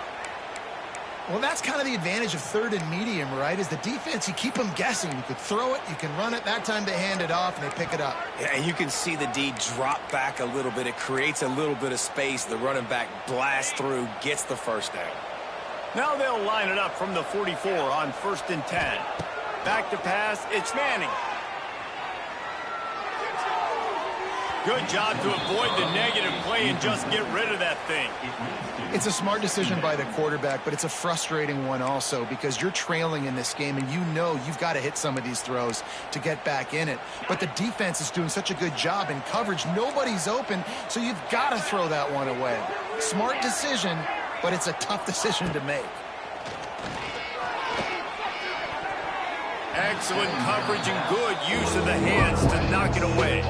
Well, that's kind of the advantage of 3rd and medium, right? Is the defense, you keep them guessing. You could throw it, you can run it. That time they hand it off, and they pick it up. Yeah, and you can see the D drop back a little bit. It creates a little bit of space. The running back blasts through, gets the 1st down. Now they'll line it up from the 44 on 1st and 10. Back to pass, it's Manning. Good job to avoid the negative play and just get rid of that thing. It's a smart decision by the quarterback, but it's a frustrating one also because you're trailing in this game and you know you've got to hit some of these throws to get back in it. But the defense is doing such a good job in coverage. Nobody's open, so you've got to throw that one away. Smart decision, but it's a tough decision to make. Excellent coverage and good use of the hands to knock it away.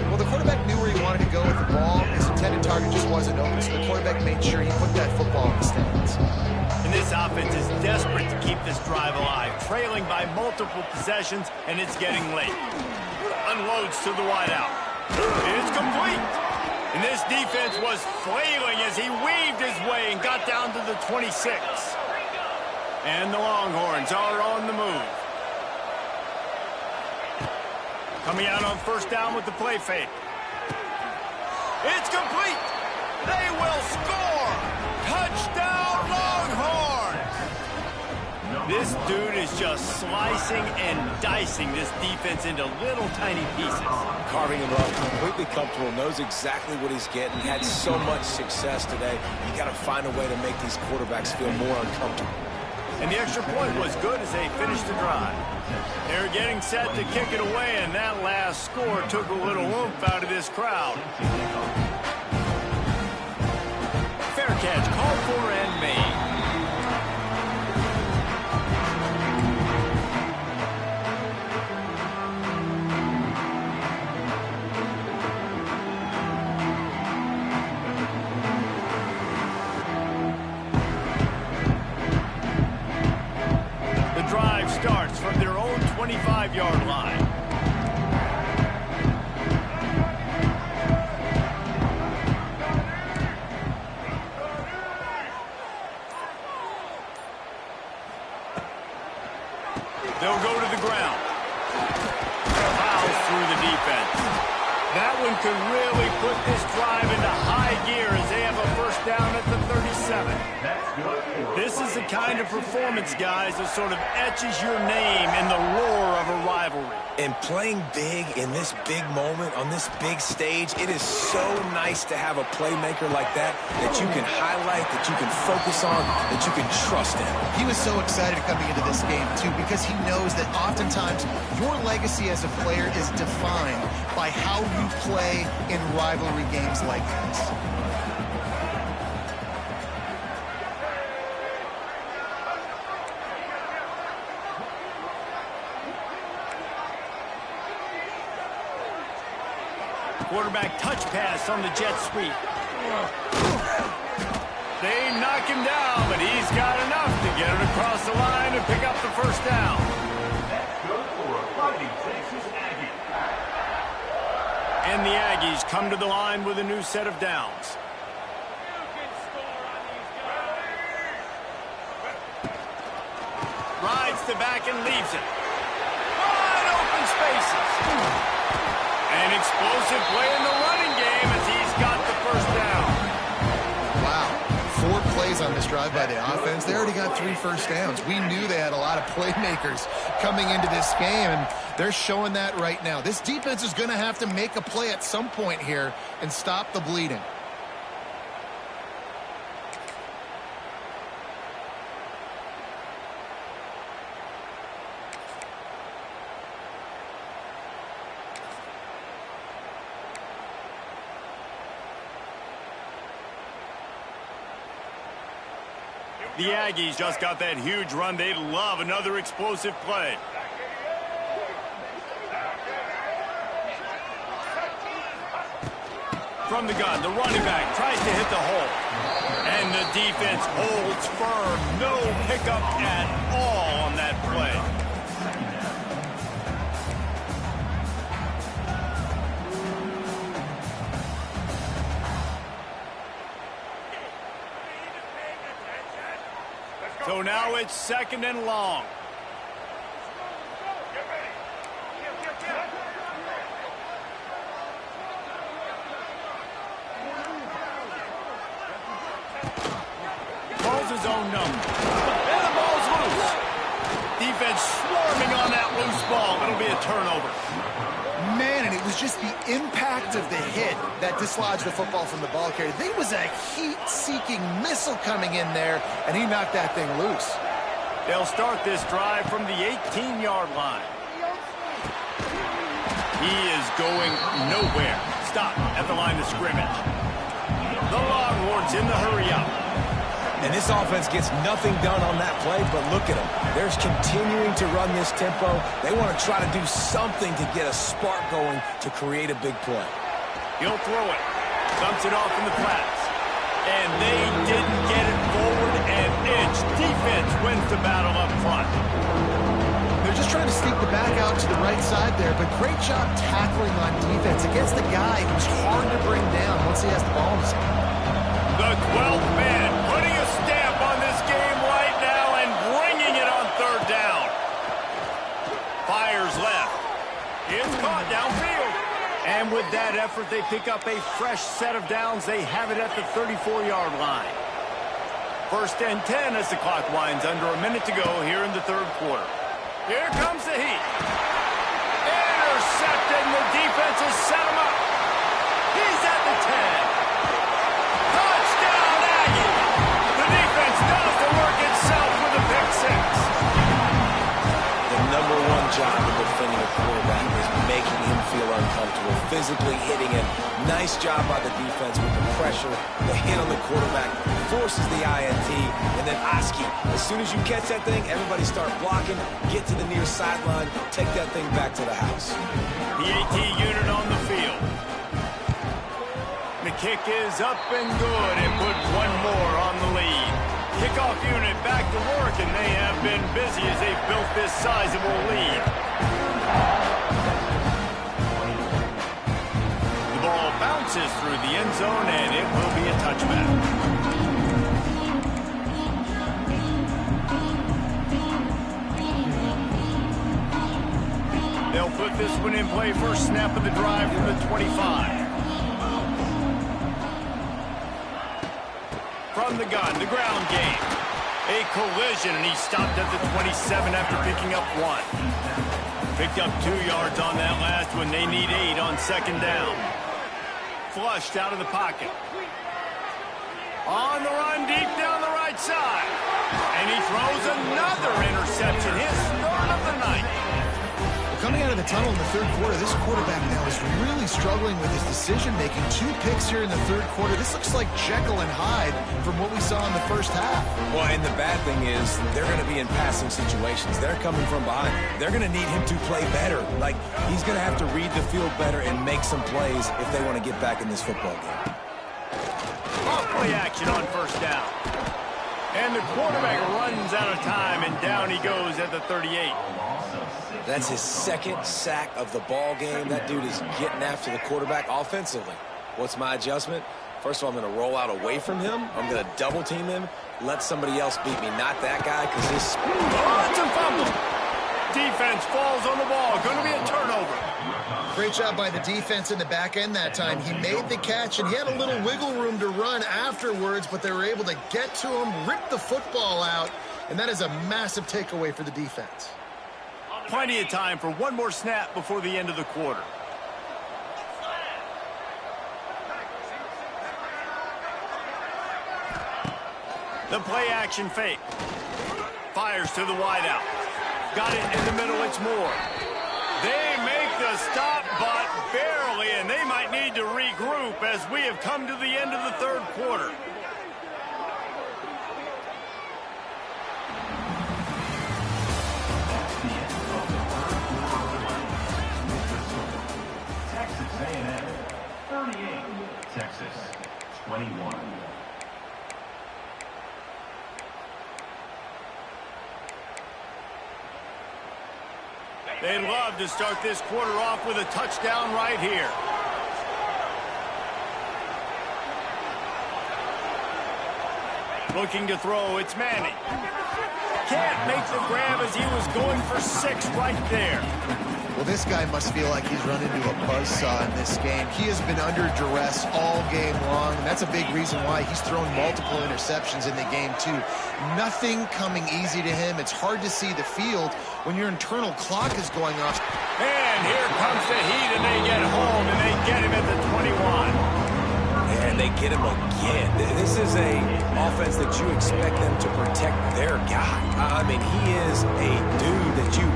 Well, the quarterback knew where he wanted to go with the ball. His intended target just wasn't open, so the quarterback made sure he put that football in the stands. And this offense is desperate to keep this drive alive, trailing by multiple possessions, and it's getting late. Unloads to the wideout. It's complete. And this defense was flailing as he weaved his way and got down to the 26. And the Longhorns are on the move. Coming out on 1st down with the play fake. It's complete. They will score. Touchdown, Longhorns. This dude is just slicing and dicing this defense into little tiny pieces. Carving him up, completely comfortable, knows exactly what he's getting, had so much success today. You got to find a way to make these quarterbacks feel more uncomfortable. And the extra point was good as they finished the drive. They're getting set to kick it away, and that last score took a little oomph out of this crowd. Fair catch, called for and made. Starts from their own 25-yard line. They'll go to the ground. Fouls through the defense. That one could really put this drive into high gear as they have a first down at the 37. This is the kind of performance, guys, that sort of etches your name in the roar of a rivalry. And playing big in this big moment, on this big stage, it is so nice to have a playmaker like that you can highlight, that you can focus on, that you can trust in. He was so excited coming into this game, too, because he knows that oftentimes your legacy as a player is defined by how you play in rivalry games like this. Quarterback touch pass on the jet sweep. They knock him down, but he's got enough to get it across the line and pick up the first down. That's good for a Fighting Texas Aggie. And the Aggies come to the line with a new set of downs. Rides the back and leaves it. Wide open spaces. An explosive play in the running game as he's got the first down. Wow, 4 plays on this drive by the offense. They already got 3 first downs. We knew they had a lot of playmakers coming into this game, and they're showing that right now. This defense is going to have to make a play at some point here and stop the bleeding. The Aggies just got that huge run. They'd love another explosive play. From the gun, the running back tries to hit the hole. And the defense holds firm. No pickup at all on that play. So now it's 2nd and long. Calls his own number. And the ball's loose. Defense swarming on that loose ball. It'll be a turnover. Man, and it was just the impact of the hit that dislodged the football from the ball carrier. There was a heat-seeking missile coming in there, and he knocked that thing loose. They'll start this drive from the 18-yard line. He is going nowhere. Stop at the line of scrimmage. The Longhorns in the hurry-up. And this offense gets nothing done on that play, but look at them. They're continuing to run this tempo. They want to try to do something to get a spark going to create a big play. He'll throw it. Dumps it off in the flats. And they didn't get it forward an inch. Defense wins the battle up front. They're just trying to sneak the back out to the right side there, but great job tackling on defense against the guy who's hard to bring down once he has the ball in his hand. The 12th man putting a stamp on this game right now and bringing it on 3rd down. Fires left. It's caught downfield. And with that effort, they pick up a fresh set of downs. They have it at the 34-yard line. 1st and 10 as the clock winds under a minute to go here in the 3rd quarter. Here comes the heat. Intercepted, and the defense has set him up. He's at the 10. Touchdown, Aggie! The defense does the work itself with a pick 6. physically hitting him. Nice job by the defense with the pressure. The hit on the quarterback forces the INT. And then Oski, as soon as you catch that thing, everybody start blocking, get to the near sideline, take that thing back to the house. PAT unit on the field. The kick is up and good and put one more on the lead. Kickoff unit back to work, and they have been busy as they've built this sizable lead. The ball bounces through the end zone, and it will be a touchback. They'll put this one in play first snap of the drive from the 25. From the gun, the ground game. A collision, and he stopped at the 27 after picking up 1. Picked up 2 yards on that last one. They need 8 on second down. Flushed out of the pocket. On the run, deep down the right side. And he throws another interception, his third of the night. Coming out of the tunnel in the third quarter, this quarterback now is really struggling with his decision-making. 2 picks here in the third quarter. This looks like Jekyll and Hyde from what we saw in the first half. Well, and the bad thing is they're going to be in passing situations. They're coming from behind. They're going to need him to play better. Like, he's going to have to read the field better and make some plays if they want to get back in this football game. Off play action on first down. And the quarterback runs out of time, and down he goes at the 38. That's his second sack of the ball game. That dude is getting after the quarterback offensively. What's my adjustment? First of all, I'm going to roll out away from him. I'm going to double team him. Let somebody else beat me, not that guy, because his... Oh, it's a fumble. Defense falls on the ball. Going to be a turnover. Great job by the defense in the back end that time. He made the catch, and he had a little wiggle room to run afterwards, but they were able to get to him, rip the football out, and that is a massive takeaway for the defense. Plenty of time for one more snap before the end of the quarter. The play action fake. Fires to the wideout. Got it in the middle, it's Moore. They make the stop, but barely, and they might need to regroup as we have come to the end of the third quarter. Texas A&M 38, Texas 21. They'd love to start this quarter off with a touchdown right here. Looking to throw, it's Manning. Can't make the grab as he was going for 6 right there. Well, this guy must feel like he's run into a buzzsaw in this game. He has been under duress all game long, and that's a big reason why he's thrown multiple interceptions in the game, too. Nothing coming easy to him. It's hard to see the field when your internal clock is going off. And here comes the heat, and they get home, and they get him at the 21. And they get him again. This is a offense that you expect them to protect their guy. I mean, he is a dude that you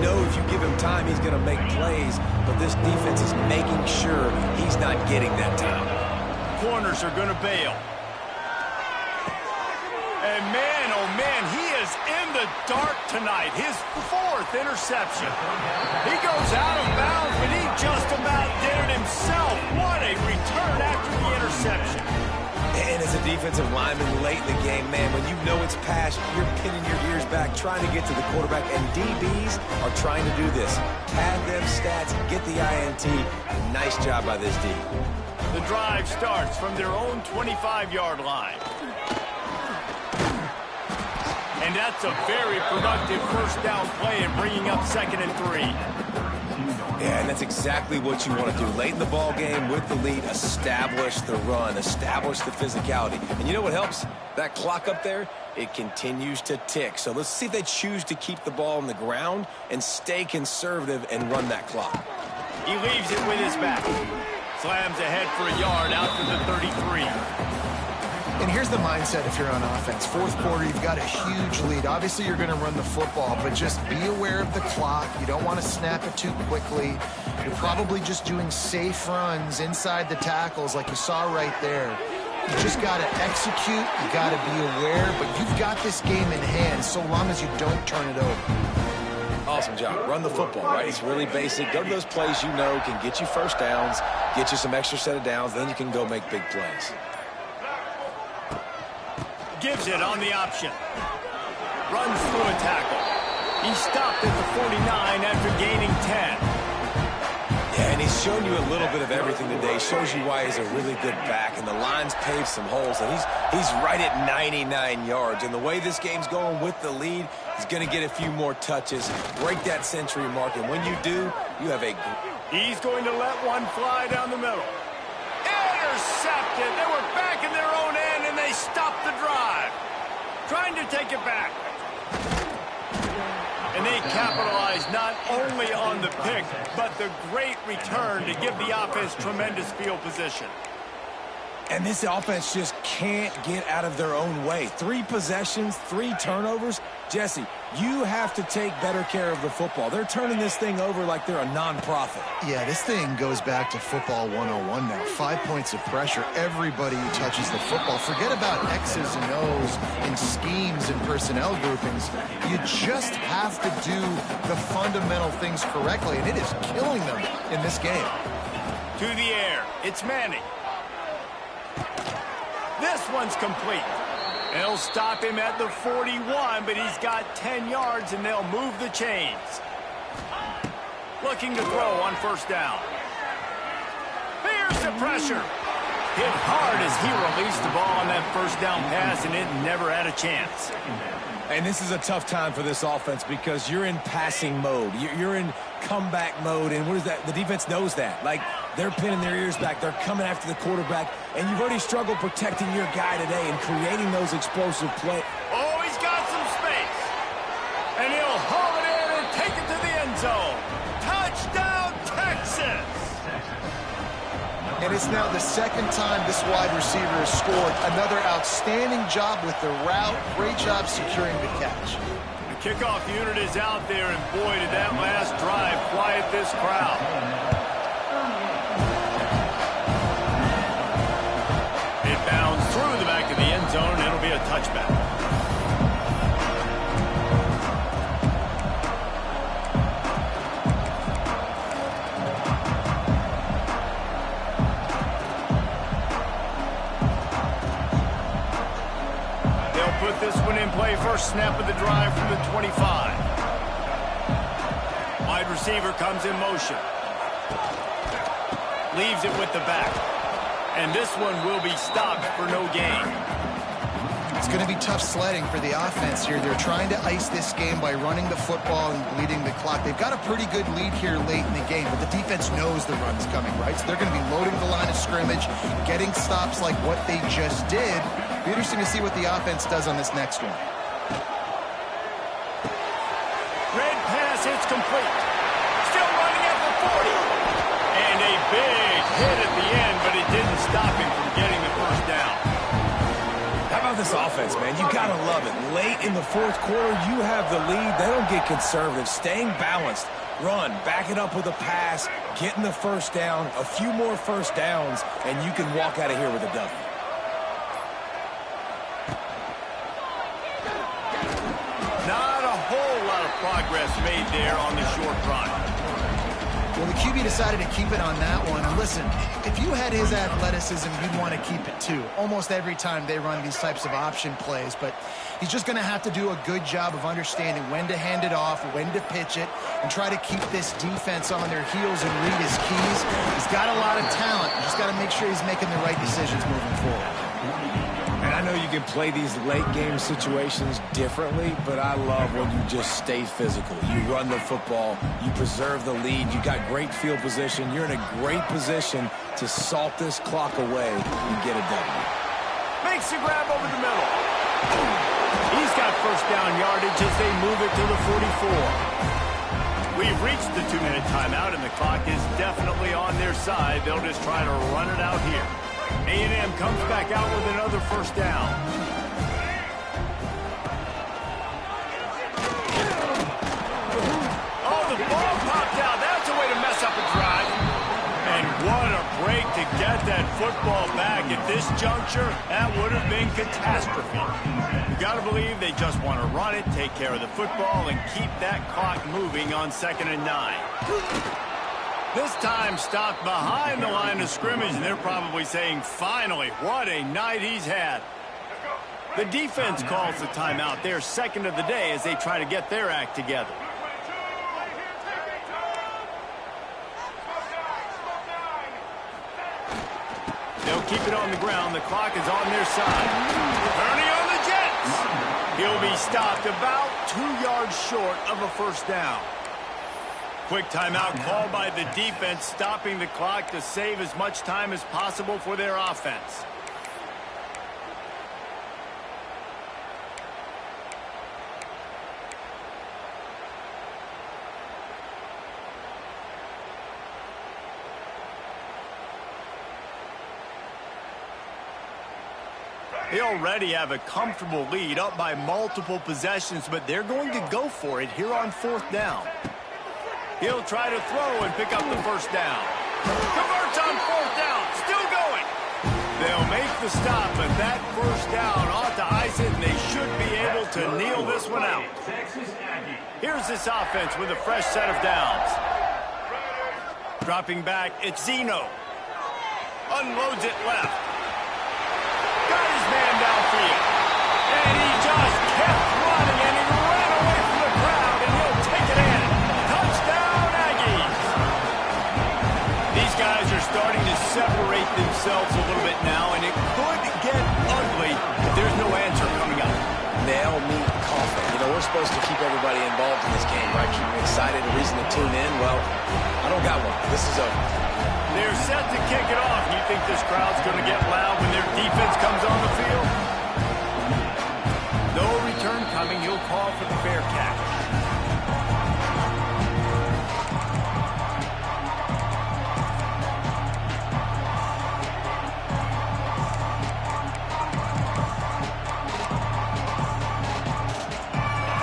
know if you give him time, he's going to make plays. But this defense is making sure he's not getting that time. Corners are going to bail. And man, oh man, he is in the dark tonight. His 4th interception. He goes out of bounds, but he just about did it himself. What a return after the interception. And as a defensive lineman late in the game, man, when you know it's past, you're pinning your ears back, trying to get to the quarterback, and DBs are trying to do this. Pad them stats, get the INT. Nice job by this D. The drive starts from their own 25-yard line. And that's a very productive first down play and bringing up 2nd and 3. Yeah, and that's exactly what you want to do. Late in the ball game with the lead, establish the run, establish the physicality. And you know what helps? That clock up there, it continues to tick. So let's see if they choose to keep the ball on the ground and stay conservative and run that clock. He leaves it with his back. Slams ahead for a yard out to the 33. And here's the mindset if you're on offense. Fourth quarter, you've got a huge lead. Obviously, you're going to run the football, but just be aware of the clock. You don't want to snap it too quickly. You're probably just doing safe runs inside the tackles like you saw right there. You just got to execute. You got to be aware, but you've got this game in hand so long as you don't turn it over. Awesome job. Run the football, right? It's really basic. Go to those plays you know can get you first downs, get you some extra set of downs, then you can go make big plays. Gives it on the option. Runs through a tackle. He stopped at the 49 after gaining 10. Yeah, and he's shown you a little bit of everything today. Shows you why he's a really good back, and the line's paved some holes, and he's right at 99 yards. And the way this game's going with the lead, he's going to get a few more touches, break that century mark, and when you do, you have a... He's going to let one fly down the middle. Intercepted. They were back in their own end, and they stopped the drive. Trying to take it back. And they capitalized not only on the pick, but the great return to give the offense tremendous field position. And this offense just can't get out of their own way. 3 possessions, 3 turnovers. Jesse, you have to take better care of the football. They're turning this thing over like they're a nonprofit. Yeah, this thing goes back to football 101 now. 5 points of pressure. Everybody who touches the football. Forget about X's and O's and schemes and personnel groupings. You just have to do the fundamental things correctly, and it is killing them in this game. To the air. It's Manning. This one's complete. They'll stop him at the 41, but he's got 10 yards, and they'll move the chains. Looking to throw on first down. Here's the pressure. Hit hard as he released the ball on that first down pass, and it never had a chance. And this is a tough time for this offense because you're in passing mode. You're in comeback mode, and what is that? The defense knows that. Like, they're pinning their ears back. They're coming after the quarterback, and you've already struggled protecting your guy today and creating those explosive plays. Oh, he's got some space. And he'll haul it in and take it to the end zone. Touchdown, Texas! And it's now the second time this wide receiver has scored. Another outstanding job with the route. Great job securing the catch. The kickoff unit is out there, and boy, did that last drive quiet this crowd. It bounds through the back of the end zone, and it'll be a touchback. Put this one in play. First snap of the drive from the 25. Wide receiver comes in motion. Leaves it with the back. And this one will be stopped for no gain. It's going to be tough sledding for the offense here. They're trying to ice this game by running the football and bleeding the clock. They've got a pretty good lead here late in the game, but the defense knows the run's coming, right? So they're going to be loading the line of scrimmage, getting stops like what they just did. Be interesting to see what the offense does on this next one. Red pass, it's complete. Still running at the 40. And a big hit at the end, but it didn't stop him from getting the first down. How about this offense, man? You gotta love it. Late in the fourth quarter, you have the lead. They don't get conservative. Staying balanced. Run, back it up with a pass, getting the first down, a few more first downs, and you can walk out of here with a W. Not a whole lot of progress made there on the short run. Well, the QB decided to keep it on that one. And listen, if you had his athleticism, you'd want to keep it too. Almost every time they run these types of option plays. But he's just going to have to do a good job of understanding when to hand it off, when to pitch it, and try to keep this defense on their heels and read his keys. He's got a lot of talent. He's got to make sure he's making the right decisions moving forward. And I know you can play these late-game situations differently, but I love when you just stay physical. You run the football, you preserve the lead, you got great field position. You're in a great position to salt this clock away and get a W. Makes the grab over the middle. He's got first down yardage as they move it to the 44. We've reached the 2-minute timeout, and the clock is definitely on their side. They'll just try to run it out here. A&M comes back out with another first down. Oh, the ball popped out. That's a way to mess up a drive. And what a break to get that football back. At this juncture, that would have been catastrophe. You got to believe they just want to run it, take care of the football, and keep that clock moving on 2nd and 9. This time stopped behind the line of scrimmage, and they're probably saying, finally, what a night he's had. The defense calls the timeout. They're second of the day as they try to get their act together. They'll keep it on the ground. The clock is on their side. Turning on the Jets. He'll be stopped about 2 yards short of a first down. Quick timeout called by the defense, stopping the clock to save as much time as possible for their offense. They already have a comfortable lead, up by multiple possessions, but they're going to go for it here on 4th down. He'll try to throw and pick up the first down. Converts on 4th down, still going. They'll make the stop, but that first down ought to ice it, and they should be able to kneel this one out. Here's this offense with a fresh set of downs. Dropping back, it's Zeno. Unloads it left. Got his man downfield. And he just kept running, and he ran away from the crowd, and he'll take it in. Touchdown, Aggies. These guys are starting to separate themselves a little bit now, and it could get ugly if there's no answer coming up. Nail, meat, coffee. You know, we're supposed to keep everybody involved in this game, right? Keep them excited, a reason to tune in. Well, I don't got one. This is over. They're set to kick it off. You think this crowd's going to get loud when their defense comes on the field? No return coming. He'll call for the fair catch.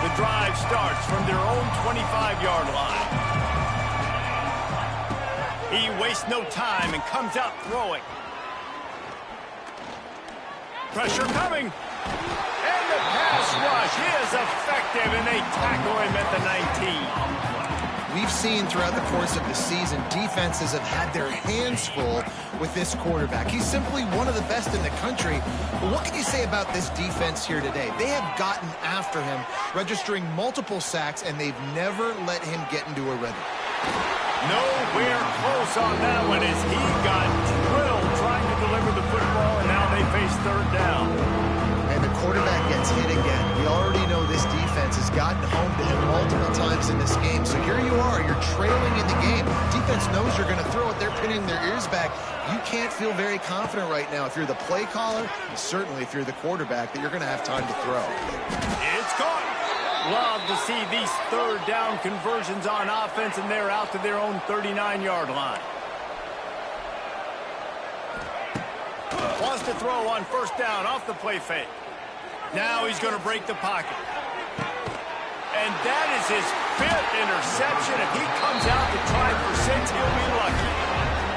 The drive starts from their own 25-yard line. He wastes no time and comes out throwing. Pressure coming. And the pass rush is effective, and they tackle him at the 19. We've seen throughout the course of the season, defenses have had their hands full with this quarterback. He's simply one of the best in the country. But what can you say about this defense here today? They have gotten after him, registering multiple sacks, and they've never let him get into a rhythm. Nowhere close on that one as he got drilled trying to deliver the football, and now they face 3rd down. And the quarterback gets hit again. We already know this defense has gotten home to him multiple times in this game. So here you are, you're trailing in the game. Defense knows you're going to throw it. They're pinning their ears back. You can't feel very confident right now if you're the play caller, and certainly if you're the quarterback, that you're going to have time to throw. It's caught. Love to see these 3rd down conversions on offense, and they're out to their own 39-yard line. Wants to throw on 1st down off the play fake. Now he's going to break the pocket. And that is his 5th interception. If he comes out to try for 6, he'll be lucky.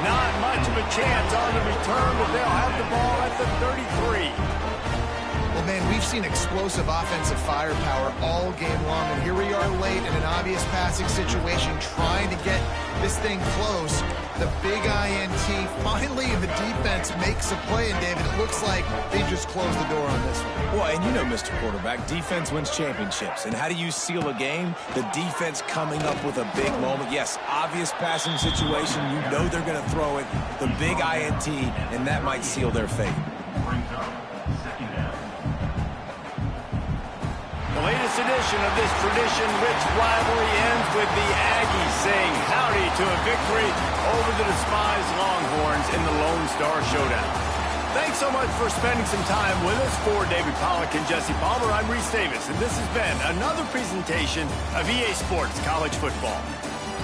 Not much of a chance on the return, but they'll have the ball at the 33. Well, man, we've seen explosive offensive firepower all game long, and here we are late in an obvious passing situation trying to get this thing close. The big INT, finally the defense makes a play, and David, it looks like they just closed the door on this one. Well, and you know, Mr. Quarterback, defense wins championships. And how do you seal a game? The defense coming up with a big moment. Yes, obvious passing situation. You know they're going to throw it. The big INT, and that might seal their fate. The latest edition of this tradition-rich rivalry ends with the Aggies saying howdy to a victory over the despised Longhorns in the Lone Star Showdown. Thanks so much for spending some time with us. For David Pollack and Jesse Palmer, I'm Reese Davis, and this has been another presentation of EA Sports College Football.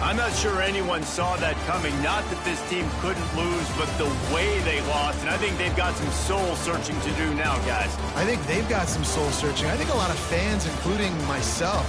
I'm not sure anyone saw that coming. Not that this team couldn't lose, but the way they lost. And I think they've got some soul-searching to do now, guys. I think they've got some soul-searching. I think a lot of fans, including myself,